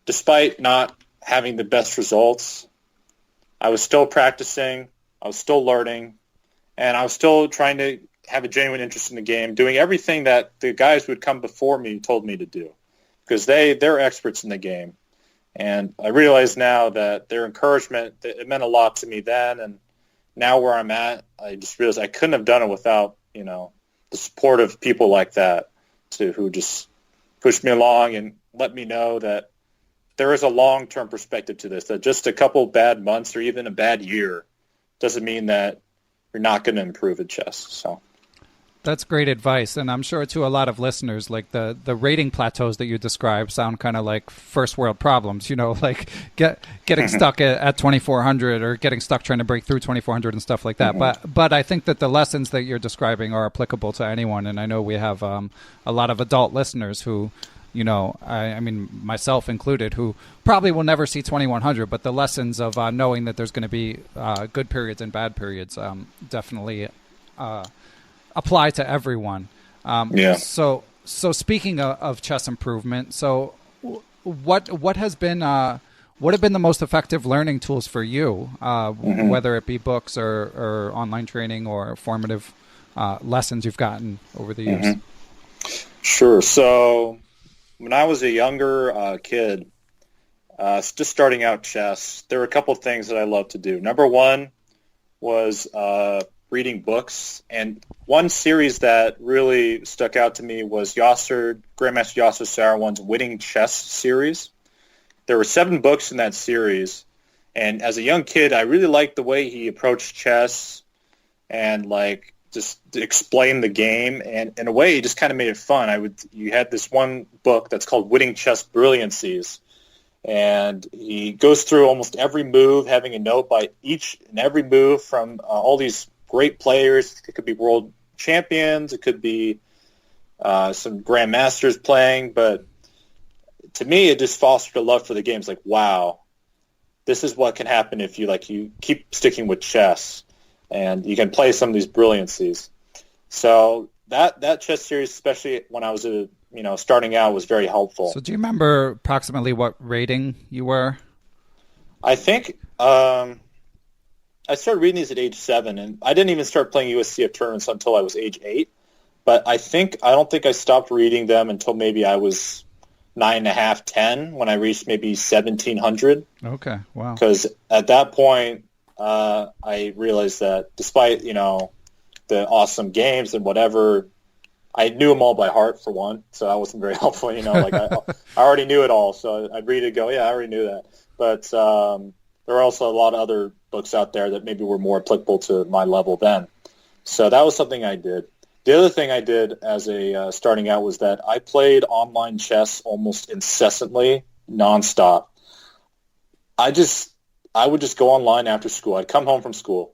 S2: despite not having the best results, I was still practicing, I was still learning, and I was still trying to have a genuine interest in the game, doing everything that the guys who would come before me told me to do, because they're experts in the game. And I realize now that their encouragement, it meant a lot to me then, and now where I'm at, I just realized I couldn't have done it without, you know, the support of people like that, who just pushed me along and let me know that there is a long-term perspective to this, that just a couple bad months or even a bad year doesn't mean that you're not going to improve at chess. So
S1: that's great advice, and I'm sure to a lot of listeners, like the rating plateaus that you describe sound kind of like first world problems, you know, like getting stuck at 2400 or getting stuck trying to break through 2400 and stuff like that. But I think that the lessons that you're describing are applicable to anyone, and I know we have a lot of adult listeners who, you know, I mean, myself included, who probably will never see 2100, but the lessons of knowing that there's going to be good periods and bad periods definitely apply to everyone. So speaking of chess improvement, so what have been the most effective learning tools for you, whether it be books or online training or formative lessons you've gotten over the years?
S2: Sure. So when I was a younger kid, just starting out chess, there were a couple of things that I loved to do. Number one was reading books, and one series that really stuck out to me was Grandmaster Yasser Seirawan's Winning Chess series. There were 7 books in that series, and as a young kid, I really liked the way he approached chess and like just explained the game, and in a way, he just kind of made it fun. You had this one book that's called Winning Chess Brilliancies, and he goes through almost every move, having a note by each and every move from all these great players. It could be world champions, it could be some grandmasters playing, but to me, it just fostered a love for the game. It's like, wow, this is what can happen if you keep sticking with chess, and you can play some of these brilliancies. So that chess series, especially when I was starting out, was very helpful.
S1: So do you remember approximately what rating you were?
S2: I think I started reading these at age 7, and I didn't even start playing USCF tournaments until I was age 8. But I don't think I stopped reading them until maybe I was 9.5, 10, when I reached maybe 1,700.
S1: Okay, wow.
S2: Because at that point, I realized that despite, the awesome games and whatever, I knew them all by heart, for one, so that wasn't very helpful. I already knew it all, so I'd read it and go, yeah, I already knew that. But there are also a lot of other books out there that maybe were more applicable to my level then. So that was something I did. The other thing I did as a starting out was that I played online chess almost incessantly, nonstop. I would just go online after school. I'd come home from school.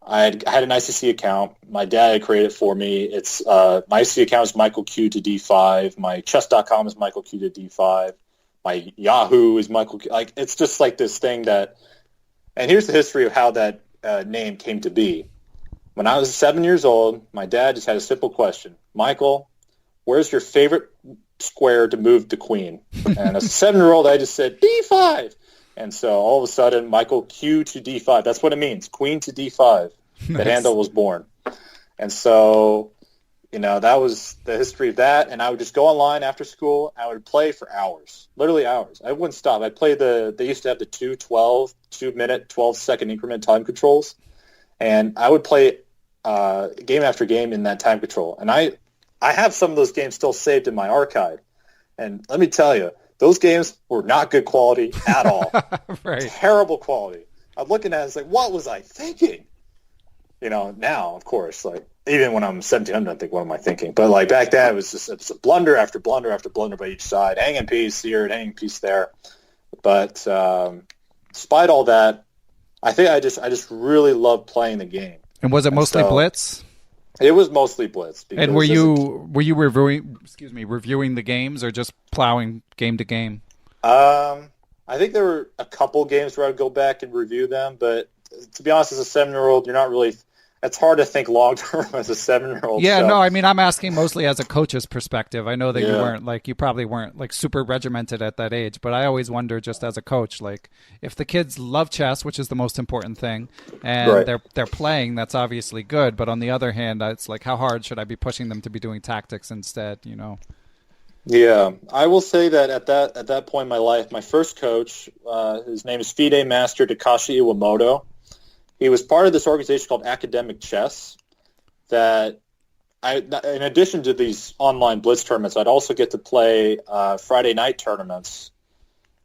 S2: I had an ICC account. My dad had created it for me. It's my ICC account is Michael Q to D5. My chess.com is Michael Q to D5. My Yahoo is Michael Q. It's just like this thing that. And here's the history of how that name came to be. When I was 7 years old, my dad just had a simple question: Michael, where's your favorite square to move the queen? And as a 7-year-old, I just said D5. And so all of a sudden, Michael Q to D5. That's what it means, queen to D5. The handle was born. And so, that was the history of that. And I would just go online after school. I would play for hours, literally hours. I wouldn't stop. I'd play they used to have the 2-minute, 12-second increment time controls. And I would play game after game in that time control. And I have some of those games still saved in my archive. And let me tell you, those games were not good quality at all.
S1: Right.
S2: Terrible quality. I'm looking at it, it's like, what was I thinking? Now, of course, even when I'm 1,700, I think, what am I thinking? But back then, it was a blunder after blunder after blunder by each side, hanging piece here and hanging piece there. But despite all that, I think I just really loved playing the game.
S1: And was it mostly blitz?
S2: It was mostly blitz.
S1: And were you reviewing the games, or just plowing game to game?
S2: I think there were a couple games where I'd go back and review them, but to be honest, as a 7-year-old, you're not really. It's hard to think long term as a 7-year-old.
S1: Yeah,
S2: so.
S1: No, I mean, I'm asking mostly as a coach's perspective. I know that you probably weren't super regimented at that age, but I always wonder, just as a coach, if the kids love chess, which is the most important thing, and they're playing, that's obviously good. But on the other hand, it's how hard should I be pushing them to be doing tactics instead?
S2: Yeah, I will say that at that point in my life, my first coach, his name is FIDE Master Takashi Iwamoto. He was part of this organization called Academic Chess that in addition to these online blitz tournaments, I'd also get to play Friday night tournaments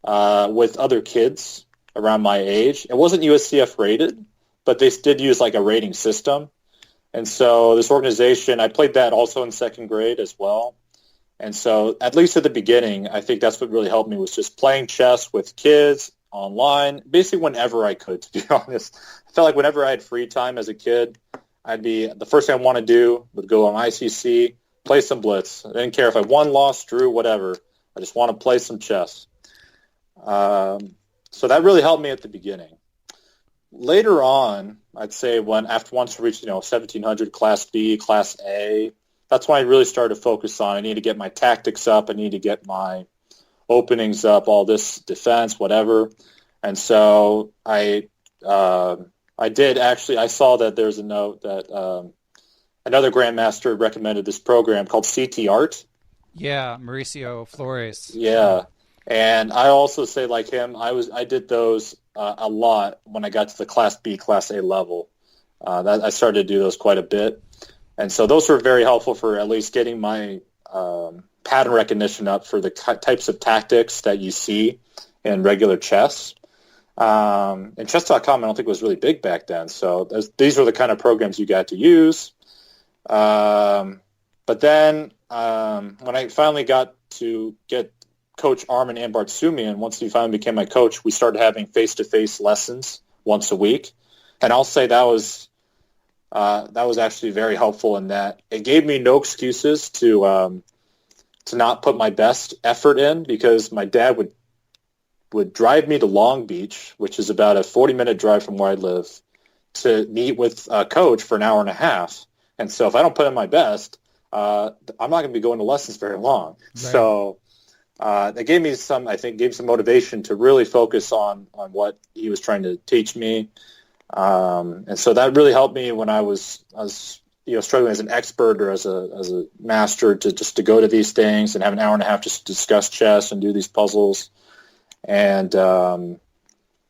S2: with other kids around my age. It wasn't USCF rated, but they did use a rating system. And so this organization, I played that also in second grade as well. And so at least at the beginning, I think that's what really helped me, was just playing chess with kids online, basically whenever I could, to be honest. I felt like whenever I had free time as a kid, the first thing I want to do would go on ICC, play some blitz. I didn't care if I won, lost, drew, whatever. I just want to play some chess. So that really helped me at the beginning. Later on, I'd say once I reached 1,700, Class B, Class A, that's when I really started to focus on. I need to get my tactics up. I need to get my openings up, all this defense, whatever. And so I did actually. I saw that there's a note that another grandmaster recommended this program called CT Art.
S1: Yeah, Mauricio Flores.
S2: Yeah, and I also say, like him, I did those a lot when I got to the Class B, Class A level. I started to do those quite a bit, and so those were very helpful for at least getting my pattern recognition up for the types of tactics that you see in regular chess. And chess.com, I don't think was really big back then. So these were the kind of programs you got to use. But then when I finally got to get coach Armen Ambartsoumian, once he finally became my coach, we started having face-to-face lessons once a week. And I'll say that was actually very helpful in that it gave me no excuses to not put my best effort in, because my dad would drive me to Long Beach, which is about a 40-minute drive from where I live, to meet with a coach for an hour and a half. And so if I don't put in my best, I'm not going to be going to lessons very long. Right. So that gave me some motivation to really focus on what he was trying to teach me. And so that really helped me when I was struggling as an expert or as a master to go to these things and have an hour and a half just to discuss chess and do these puzzles. And that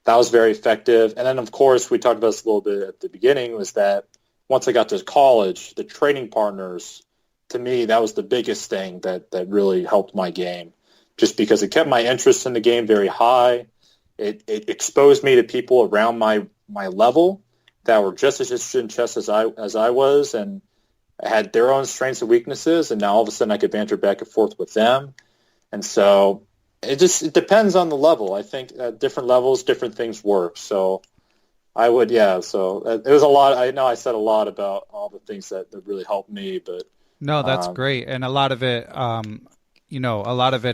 S2: was very effective. And then, of course, we talked about this a little bit at the beginning, was that once I got to college, the training partners, to me, that was the biggest thing that really helped my game, just because it kept my interest in the game very high. It exposed me to people around my level that were just as interested in chess as I was, and had their own strengths and weaknesses, and now all of a sudden I could banter back and forth with them. And so it depends on the level. I think at different levels, different things work. So it was a lot. I know I said a lot about all the things that really helped me, but
S1: no, that's great. And a lot of it,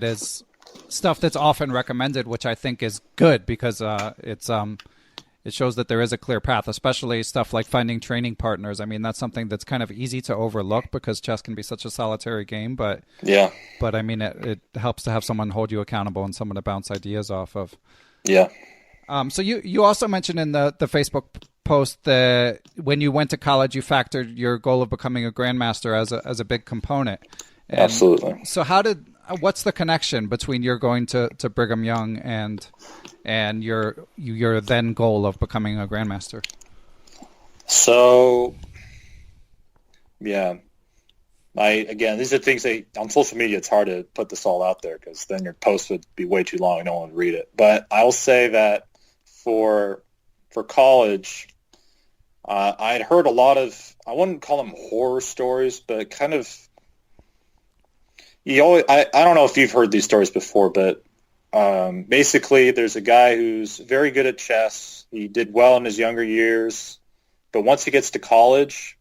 S1: is stuff that's often recommended, which I think is good, because it shows that there is a clear path, especially stuff like finding training partners. I mean, that's something that's kind of easy to overlook because chess can be such a solitary game. But
S2: yeah,
S1: but I mean, it helps to have someone hold you accountable and someone to bounce ideas off of.
S2: Yeah.
S1: So you also mentioned in the Facebook post that when you went to college, you factored your goal of becoming a grandmaster as a big component. And
S2: absolutely.
S1: So what's the connection between your going to Brigham Young and your then goal of becoming a grandmaster?
S2: So, yeah. These are things on social media, it's hard to put this all out there because then your post would be way too long and no one would read it. But I'll say that for college, I'd heard a lot of, I wouldn't call them horror stories, but kind of, I don't know if you've heard these stories before, but basically there's a guy who's very good at chess. He did well in his younger years, but once he gets to college,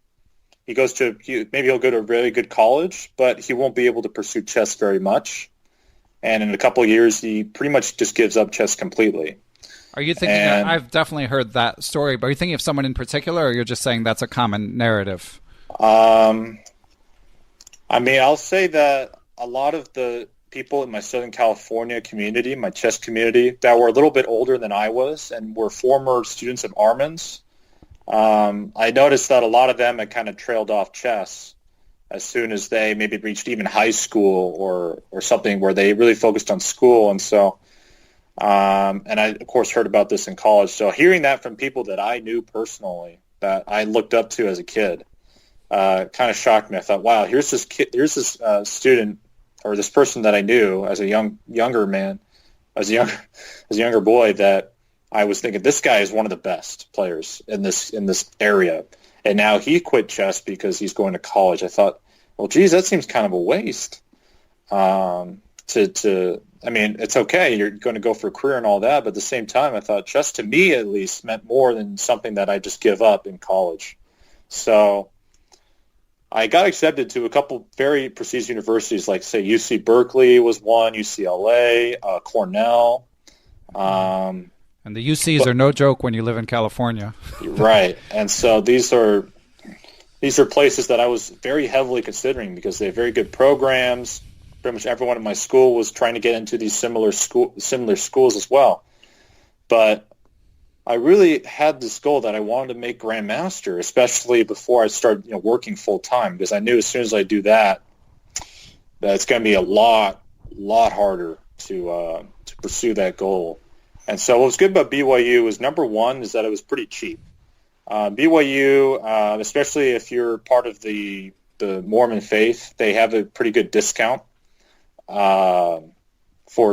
S2: maybe he'll go to a really good college, but he won't be able to pursue chess very much. And in a couple of years, he pretty much just gives up chess completely.
S1: Are you thinking, I've definitely heard that story, but are you thinking of someone in particular, or you're just saying that's a common narrative?
S2: I'll say that a lot of the people in my Southern California community, my chess community, that were a little bit older than I was and were former students of Armen's, I noticed that a lot of them had kind of trailed off chess as soon as they maybe reached even high school or something where they really focused on school. And so, and I, of course, heard about this in college. So hearing that from people that I knew personally, that I looked up to as a kid, kind of shocked me. I thought, wow, here's this student or this person that I knew as a younger boy, that I was thinking, this guy is one of the best players in this area. And now he quit chess because he's going to college. I thought, well, geez, that seems kind of a waste. It's okay. You're going to go for a career and all that. But at the same time, I thought chess to me at least meant more than something that I just give up in college. So I got accepted to a couple very prestigious universities, like, say, UC Berkeley was one, UCLA, Cornell.
S1: And the UCs are no joke when you live in California.
S2: Right. And so these are places that I was very heavily considering because they have very good programs. Pretty much everyone in my school was trying to get into these similar schools as well. But I really had this goal that I wanted to make grandmaster, especially before I started working full time, because I knew as soon as I do that it's going to be a lot harder to pursue that goal. And so what was good about BYU was, number one, is that it was pretty cheap. BYU, especially if you're part of the Mormon faith, they have a pretty good discount for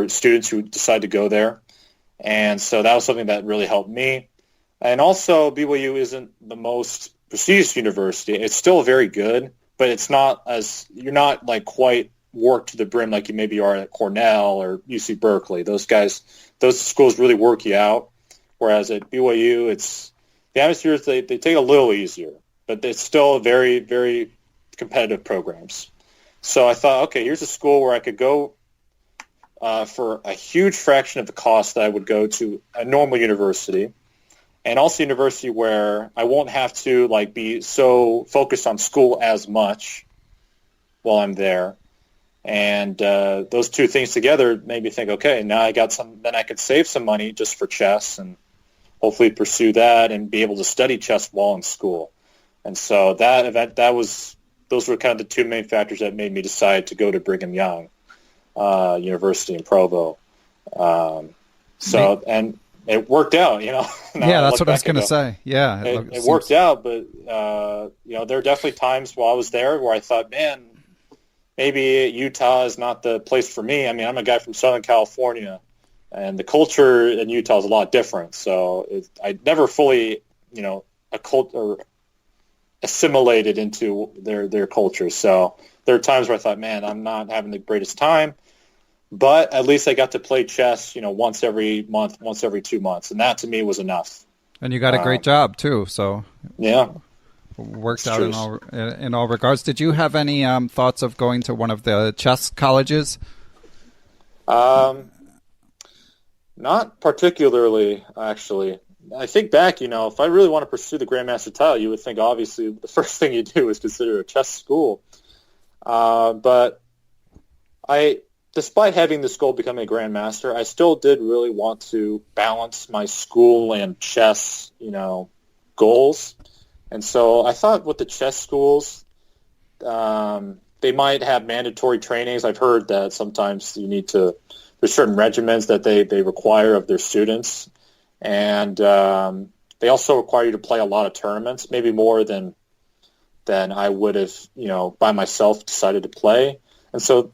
S2: students who decide to go there. And so that was something that really helped me. And also, BYU isn't the most prestigious university. It's still very good, but it's not you're not like quite work to the brim like you maybe are at Cornell or UC Berkeley. Those schools really work you out. Whereas at BYU, the atmosphere they take it a little easier, but it's still very, very competitive programs. So I thought, okay, here's a school where I could go for a huge fraction of the cost that I would go to a normal university, and also a university where I won't have to like be so focused on school as much while I'm there. And those two things together made me think, okay, now then I could save some money just for chess and hopefully pursue that and be able to study chess while in school. And so those were kind of the two main factors that made me decide to go to Brigham Young University in Provo. And it worked out,
S1: Yeah, that's what I was going to say. Yeah,
S2: it worked out, but there are definitely times while I was there where I thought, man, maybe Utah is not the place for me. I mean, I'm a guy from Southern California, and the culture in Utah is a lot different. So I never fully, assimilated into their culture. So there are times where I thought, man, I'm not having the greatest time, but at least I got to play chess, once every month, once every 2 months, and that to me was enough.
S1: And you got a great job too. So
S2: yeah,
S1: worked out in all regards. Did you have any thoughts of going to one of the chess colleges?
S2: Not particularly, actually. I think back, if I really want to pursue the Grandmaster title, you would think obviously the first thing you do is consider a chess school. But despite having this goal of becoming a Grandmaster, I still did really want to balance my school and chess, goals. And so I thought with the chess schools, they might have mandatory trainings. I've heard that sometimes there's certain regimens that they require of their students. And they also require you to play a lot of tournaments, maybe more than I would have, by myself decided to play. And so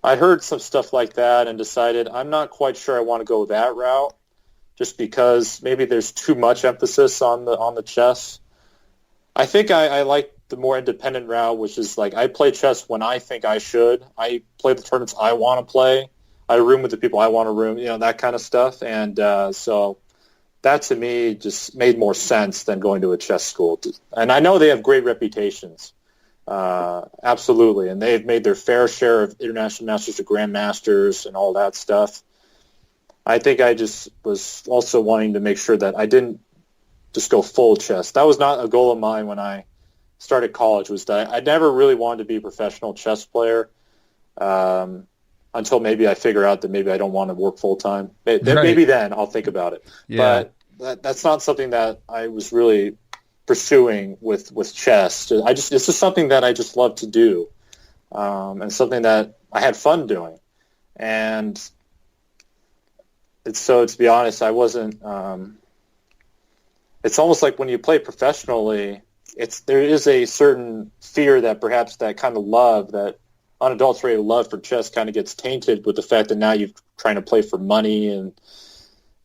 S2: I heard some stuff like that and decided I'm not quite sure I want to go that route, just because maybe there's too much emphasis on the chess. I think I like the more independent route, which is like I play chess when I think I should. I play the tournaments I want to play. I room with the people I want to room, that kind of stuff. And so that to me just made more sense than going to a chess school. And I know they have great reputations, absolutely. And they've made their fair share of international masters to grandmasters and all that stuff. I think I just was also wanting to make sure that I didn't just go full chess. That was not a goal of mine when I started college, was that I never really wanted to be a professional chess player. Until maybe I figure out that maybe I don't want to work full time. Maybe then I'll think about it.
S1: Yeah.
S2: But that's not something that I was really pursuing with chess. This is something that I just love to do, and something that I had fun doing. And to be honest, I wasn't. It's almost like when you play professionally, there is a certain fear that perhaps that kind of love, that unadulterated love for chess, kind of gets tainted with the fact that now you're trying to play for money,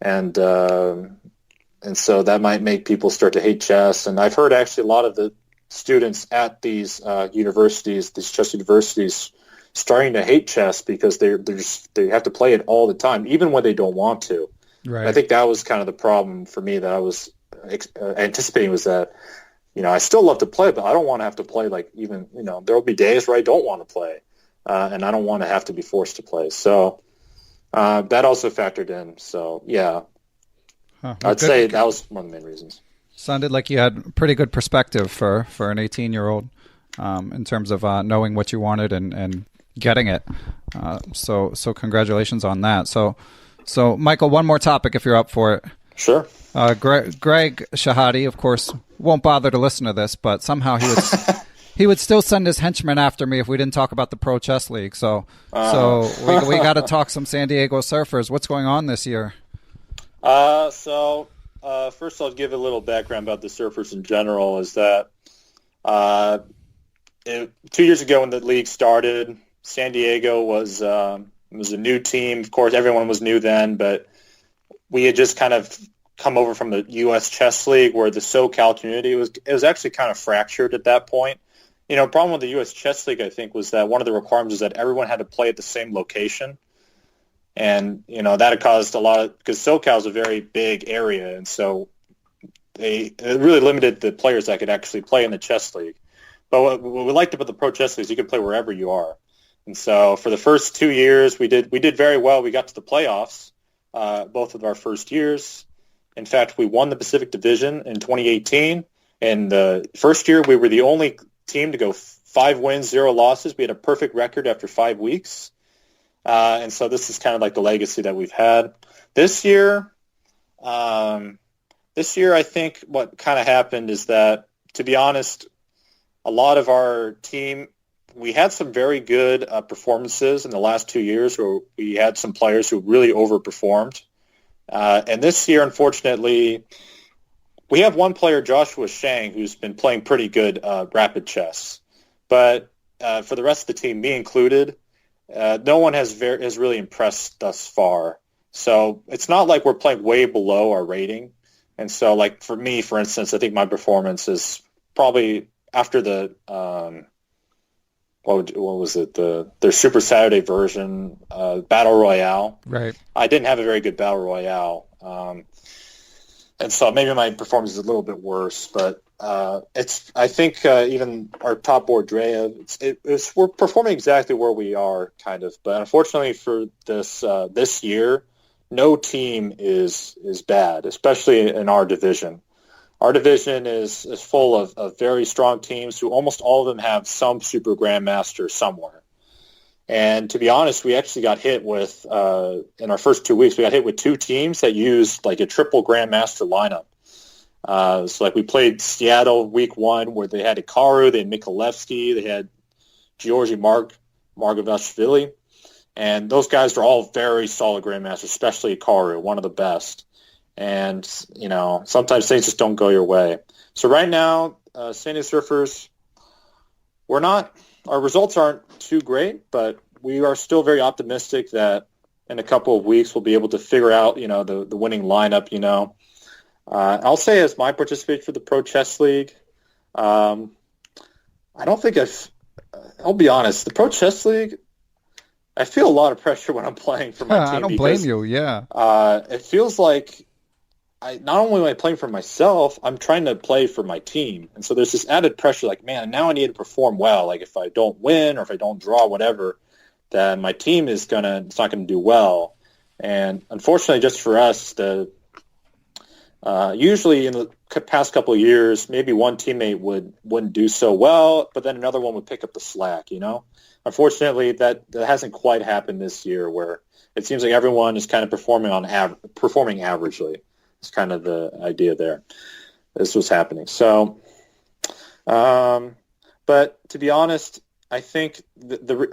S2: and so that might make people start to hate chess. And I've heard actually a lot of the students at these universities, these chess universities, starting to hate chess because they have to play it all the time, even when they don't want to.
S1: Right.
S2: I think that was kind of the problem for me that I was anticipating, was that I still love to play, but I don't want to have to play there will be days where I don't want to play, and I don't want to have to be forced to play. So that also factored in. So yeah, I'd say that was one of the main reasons.
S1: Sounded like you had pretty good perspective for an 18-year-old in terms of knowing what you wanted and getting it. So congratulations on that. So Michael, one more topic if you're up for it.
S2: Sure.
S1: Greg Shahade, of course, won't bother to listen to this, but somehow he would still send his henchmen after me if we didn't talk about the Pro Chess League. So we got to talk some San Diego Surfers. What's going on this year?
S2: First I'll give a little background about the Surfers in general. Is that 2 years ago when the league started, San Diego was a new team. Of course, everyone was new then, but we had just kind of come over from the U.S. Chess League, where the SoCal community was actually kind of fractured at that point. Problem with the U.S. Chess League, I think, was that one of the requirements is that everyone had to play at the same location. And, that had caused a lot of, because SoCal is a very big area, and so it really limited the players that could actually play in the chess league. But what we liked about the pro chess league is you could play wherever you are. And so for the first 2 years, we did very well. We got to the playoffs both of our first years. In fact, we won the Pacific Division in 2018. And the first year, we were the only team to go 5 wins, 0 losses. We had a perfect record after 5 weeks. And so this is kind of like the legacy that we've had. This year, I think what kind of happened is that, to be honest, a lot of our team, we had some very good performances in the last 2 years where we had some players who really overperformed. And this year, unfortunately, we have one player, Joshua Shang, who's been playing pretty good rapid chess. But for the rest of the team, me included, no one has really impressed thus far. So it's not like we're playing way below our rating. And so, like, for me, for instance, I think my performance is probably after the what was it? Their Super Saturday version, Battle Royale.
S1: Right.
S2: I didn't have a very good Battle Royale. And so maybe my performance is a little bit worse, but I think even our top board, Drea, we're performing exactly where we are, kind of. But unfortunately for this year, no team is bad, especially in our division. Our division is full of very strong teams who almost all of them have some super grandmaster somewhere. And to be honest, we actually got hit with, in our first 2 weeks, we got hit with 2 teams that used like a triple grandmaster lineup. So like we played Seattle week 1 where they had Hikaru, they had Mikhайловский, they had Georgi Margavashvili. And those guys are all very solid grandmasters, especially Hikaru, one of the best. And, sometimes things just don't go your way. So right now, San Diego Surfers, our results aren't too great, but we are still very optimistic that in a couple of weeks we'll be able to figure out, the winning lineup, I'll say as my participation for the Pro Chess League, I don't think I'll be honest, the Pro Chess League, I feel a lot of pressure when I'm playing for my team.
S1: I don't blame you, yeah.
S2: It feels like not only am I playing for myself, I'm trying to play for my team. And so there's this added pressure, like, man, now I need to perform well. Like if I don't win or if I don't draw, whatever, then my team it's not going to do well. And unfortunately, just for us, usually in the past couple of years, maybe one teammate wouldn't do so well, but then another one would pick up the slack, Unfortunately, that hasn't quite happened this year, where it seems like everyone is kind of performing averagely. It's kind of the idea there. This was happening. So, but to be honest, I think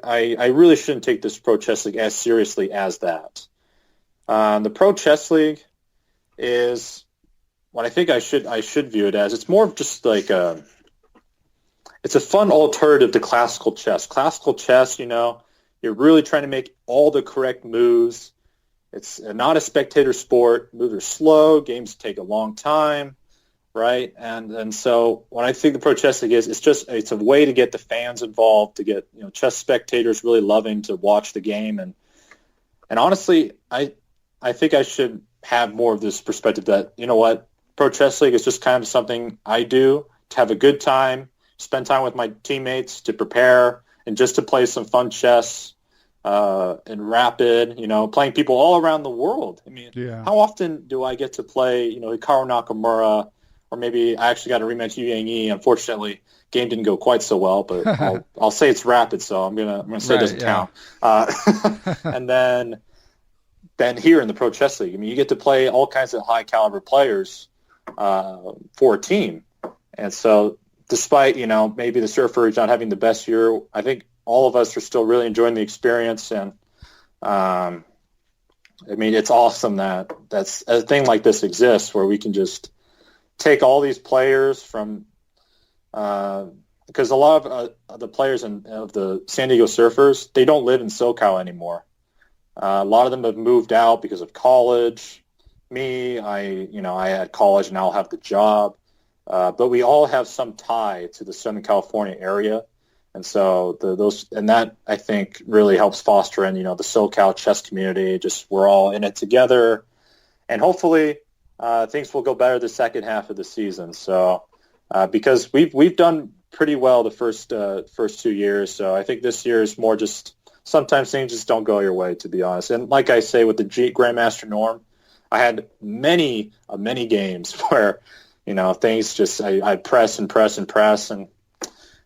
S2: I really shouldn't take this Pro Chess League as seriously as that. The Pro Chess League is what I think I should view it as. It's more of just like it's a fun alternative to classical chess. Classical chess, you're really trying to make all the correct moves. It's not a spectator sport. Moves are slow. Games take a long time, right? And so what I think the Pro Chess League is, it's a way to get the fans involved, to get chess spectators really loving to watch the game. And honestly, I think I should have more of this perspective that, Pro Chess League is just kind of something I do to have a good time, spend time with my teammates, to prepare, and just to play some fun chess and rapid, playing people all around the world. I mean, How often do I get to play, Hikaru Nakamura, or maybe I actually got a rematch Yu Yangyi. Unfortunately, game didn't go quite so well, but I'll say it's rapid, so I'm gonna say it doesn't count. And then here in the Pro Chess League, I mean, you get to play all kinds of high caliber players for a team, and so despite, maybe the Surfers not having the best year, I think all of us are still really enjoying the experience. And, it's awesome that a thing like this exists where we can just take all these players from because a lot of the players of the San Diego Surfers, they don't live in SoCal anymore. A lot of them have moved out because of college. Me, I had college and now I'll have the job. but we all have some tie to the Southern California area. And so that I think really helps foster in, the SoCal chess community. Just we're all in it together, and hopefully things will go better the second half of the season. So because we've done pretty well the first 2 years, so I think this year is more just sometimes things just don't go your way, to be honest. And like I say with the Grandmaster norm, I had many games where things just I press and press and press and.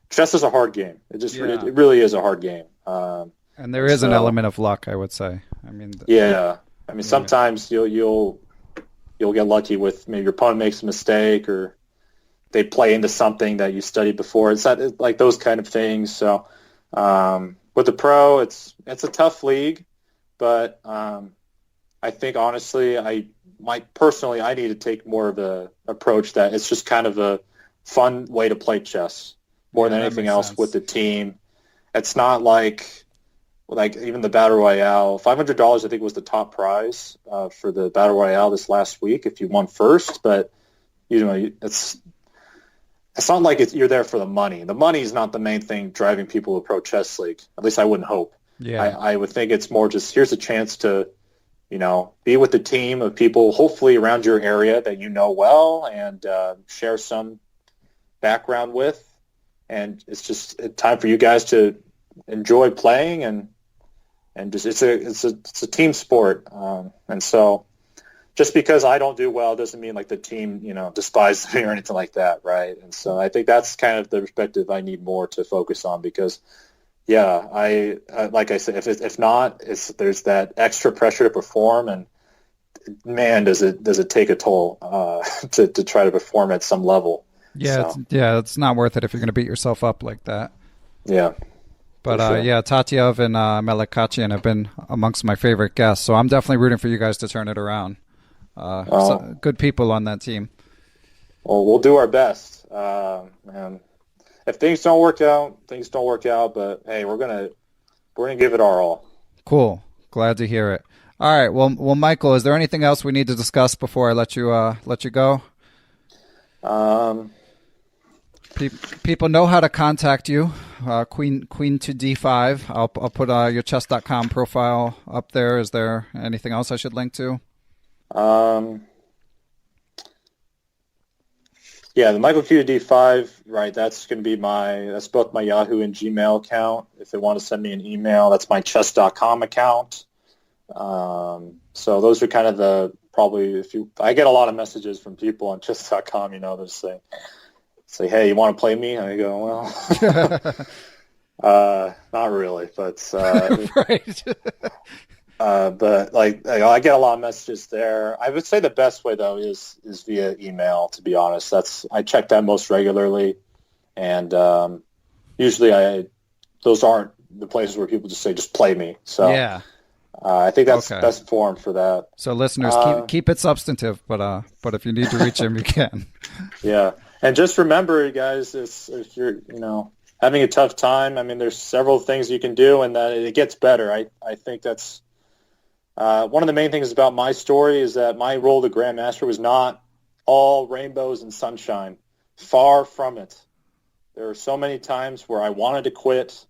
S2: Chess is a hard game. It really is a hard game.
S1: And there is an element of luck, I would say.
S2: Sometimes you'll get lucky with maybe your opponent makes a mistake or they play into something that you studied before. It's not like those kind of things. So with the pro, it's a tough league, but I think honestly, I need to take more of a approach that it's just kind of a fun way to play chess. More than anything else with the team. It's not like even the Battle Royale. $500 I think was the top prize for the Battle Royale this last week if you won first. But it's not like you're there for the money. The money is not the main thing driving people to a pro chess league. At least I wouldn't hope. Yeah. I would think it's more just here's a chance to be with the team of people hopefully around your area that you know well and share some background with. And it's just a time for you guys to enjoy playing and just it's a team sport. And so just because I don't do well doesn't mean like the team, despises me or anything like that. Right. And so I think that's kind of the perspective I need more to focus on because I like I said, if not, there's that extra pressure to perform and man, does it take a toll to try to perform at some level.
S1: Yeah, it's not worth it if you're going to beat yourself up like that.
S2: Yeah.
S1: But sure. Tatyev and Melikachian have been amongst my favorite guests, so I'm definitely rooting for you guys to turn it around. Good people on that team.
S2: Well, we'll do our best. And if things don't work out, but hey, we're gonna give it our all.
S1: Cool. Glad to hear it. All right. Well, Michael, is there anything else we need to discuss before I let you go? People know how to contact you. Queen to D5. I'll put your chess.com profile up there. Is there anything else I should link to?
S2: The Michael Q to D5. Right. That's going to be that's both my Yahoo and Gmail account. If they want to send me an email, that's my chess.com account. So those are kind of probably I get a lot of messages from people on chess.com, they're say, hey, you want to play me? And I go, well, not really, but
S1: right.
S2: but I get a lot of messages there. I would say the best way though is via email. To be honest, I check that most regularly, and usually those aren't the places where people just say just play me. So
S1: yeah.
S2: I think that's the best form for that.
S1: So listeners, keep it substantive, but if you need to reach him, you can.
S2: Yeah. And just remember, guys, if you're, having a tough time, there's several things you can do, and that it gets better. I think that's one of the main things about my story is that my role to Grandmaster was not all rainbows and sunshine. Far from it. There were so many times where I wanted to quit.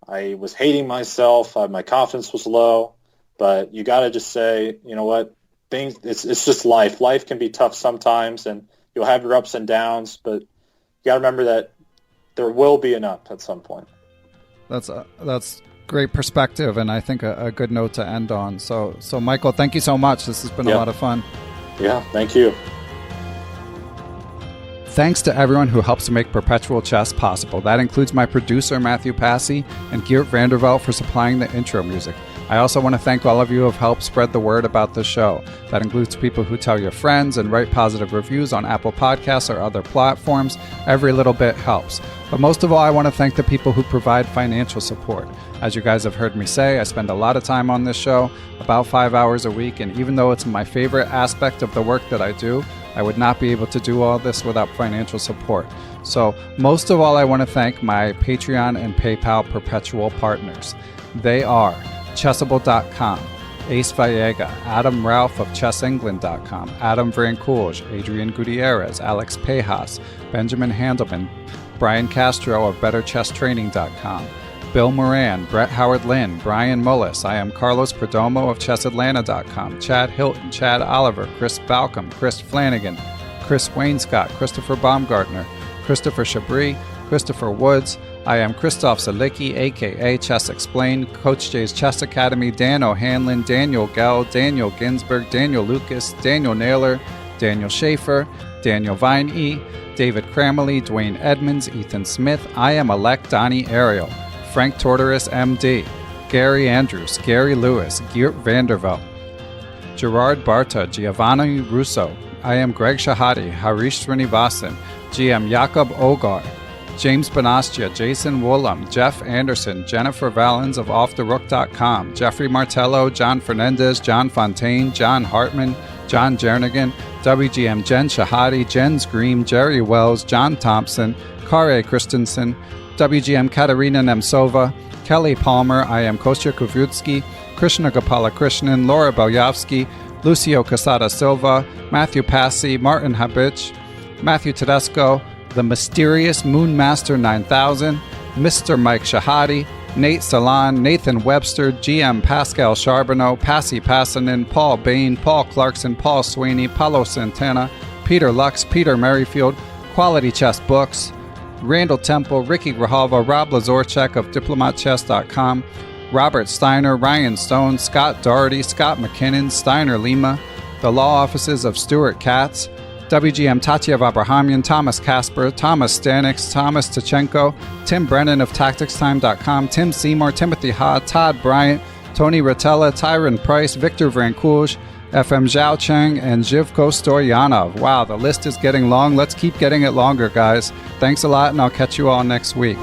S2: I was hating myself. My confidence was low. But you got to just say, you know what? It's just life. Life can be tough sometimes, and you'll have your ups and downs, but you got to remember that there will be an up at some point.
S1: That's great perspective, and I think a good note to end on. So Michael, thank you so much. This has been a lot of fun.
S2: Yeah, thank you.
S1: Thanks to everyone who helps to make Perpetual Chess possible. That includes my producer, Matthew Passy, and Geert Vanderveld for supplying the intro music. I also want to thank all of you who have helped spread the word about the show. That includes people who tell your friends and write positive reviews on Apple Podcasts or other platforms. Every little bit helps. But most of all, I want to thank the people who provide financial support. As you guys have heard me say, I spend a lot of time on this show, about 5 hours a week, and even though it's my favorite aspect of the work that I do, I would not be able to do all this without financial support. So most of all, I want to thank my Patreon and PayPal perpetual partners. They are Chessable.com, Ace Vallega, Adam Ralph of ChessEngland.com, Adam Vrancourt, Adrian Gutierrez, Alex Pejas, Benjamin Handelman, Brian Castro of BetterChessTraining.com, Bill Moran, Brett Howard Lynn, Brian Mullis. I am Carlos Perdomo of ChessAtlanta.com, Chad Hilton, Chad Oliver, Chris Balcom, Chris Flanagan, Chris Wainscott, Christopher Baumgartner, Christopher Chabris, Christopher Woods. I am Christoph Zalicki, a.k.a. Chess Explained, Coach J's Chess Academy, Dan O'Hanlon, Daniel Gell, Daniel Ginsberg, Daniel Lucas, Daniel Naylor, Daniel Schaefer, Daniel Vine-E, David Cramley, Dwayne Edmonds, Ethan Smith. I am Elect Donnie Ariel, Frank Tortoris, M.D., Gary Andrews, Gary Lewis, Geert Vanderveld, Gerard Barta, Giovanni Russo. I am Greg Shahade, Harish Srinivasan, GM Jakob Ogar, James Bonastia, Jason Woolham, Jeff Anderson, Jennifer Valens of OffTheRook.com, Jeffrey Martello, John Fernandez, John Fontaine, John Hartman, John Jernigan, WGM Jen Shahade, Jens Green, Jerry Wells, John Thompson, Kare Christensen, WGM Katerina Nemtsova, Kelly Palmer. I am Kostya Kuvutsky, Krishna Gopalakrishnan, Laura Belyavsky, Lucio Casada Silva, Matthew Passy, Martin Habich, Matthew Tedesco, The Mysterious Moonmaster 9000, Mr. Mike Shahade, Nate Salon, Nathan Webster, GM Pascal Charbonneau, Passy Passanen, Paul Bain, Paul Clarkson, Paul Sweeney, Paulo Santana, Peter Lux, Peter Merrifield, Quality Chess Books, Randall Temple, Ricky Grijalva, Rob Lazorchek of DiplomatChess.com, Robert Steiner, Ryan Stone, Scott Doherty, Scott McKinnon, Steiner Lima, the law offices of Stuart Katz, WGM Tatyev Abrahamian, Thomas Casper, Thomas Stanix, Thomas Tachenko, Tim Brennan of TacticsTime.com, Tim Seymour, Timothy Ha, Todd Bryant, Tony Rotella, Tyron Price, Victor Vrancourt, FM Zhao Cheng, and Zhivko Stoyanov. Wow, the list is getting long. Let's keep getting it longer, guys. Thanks a lot, and I'll catch you all next week.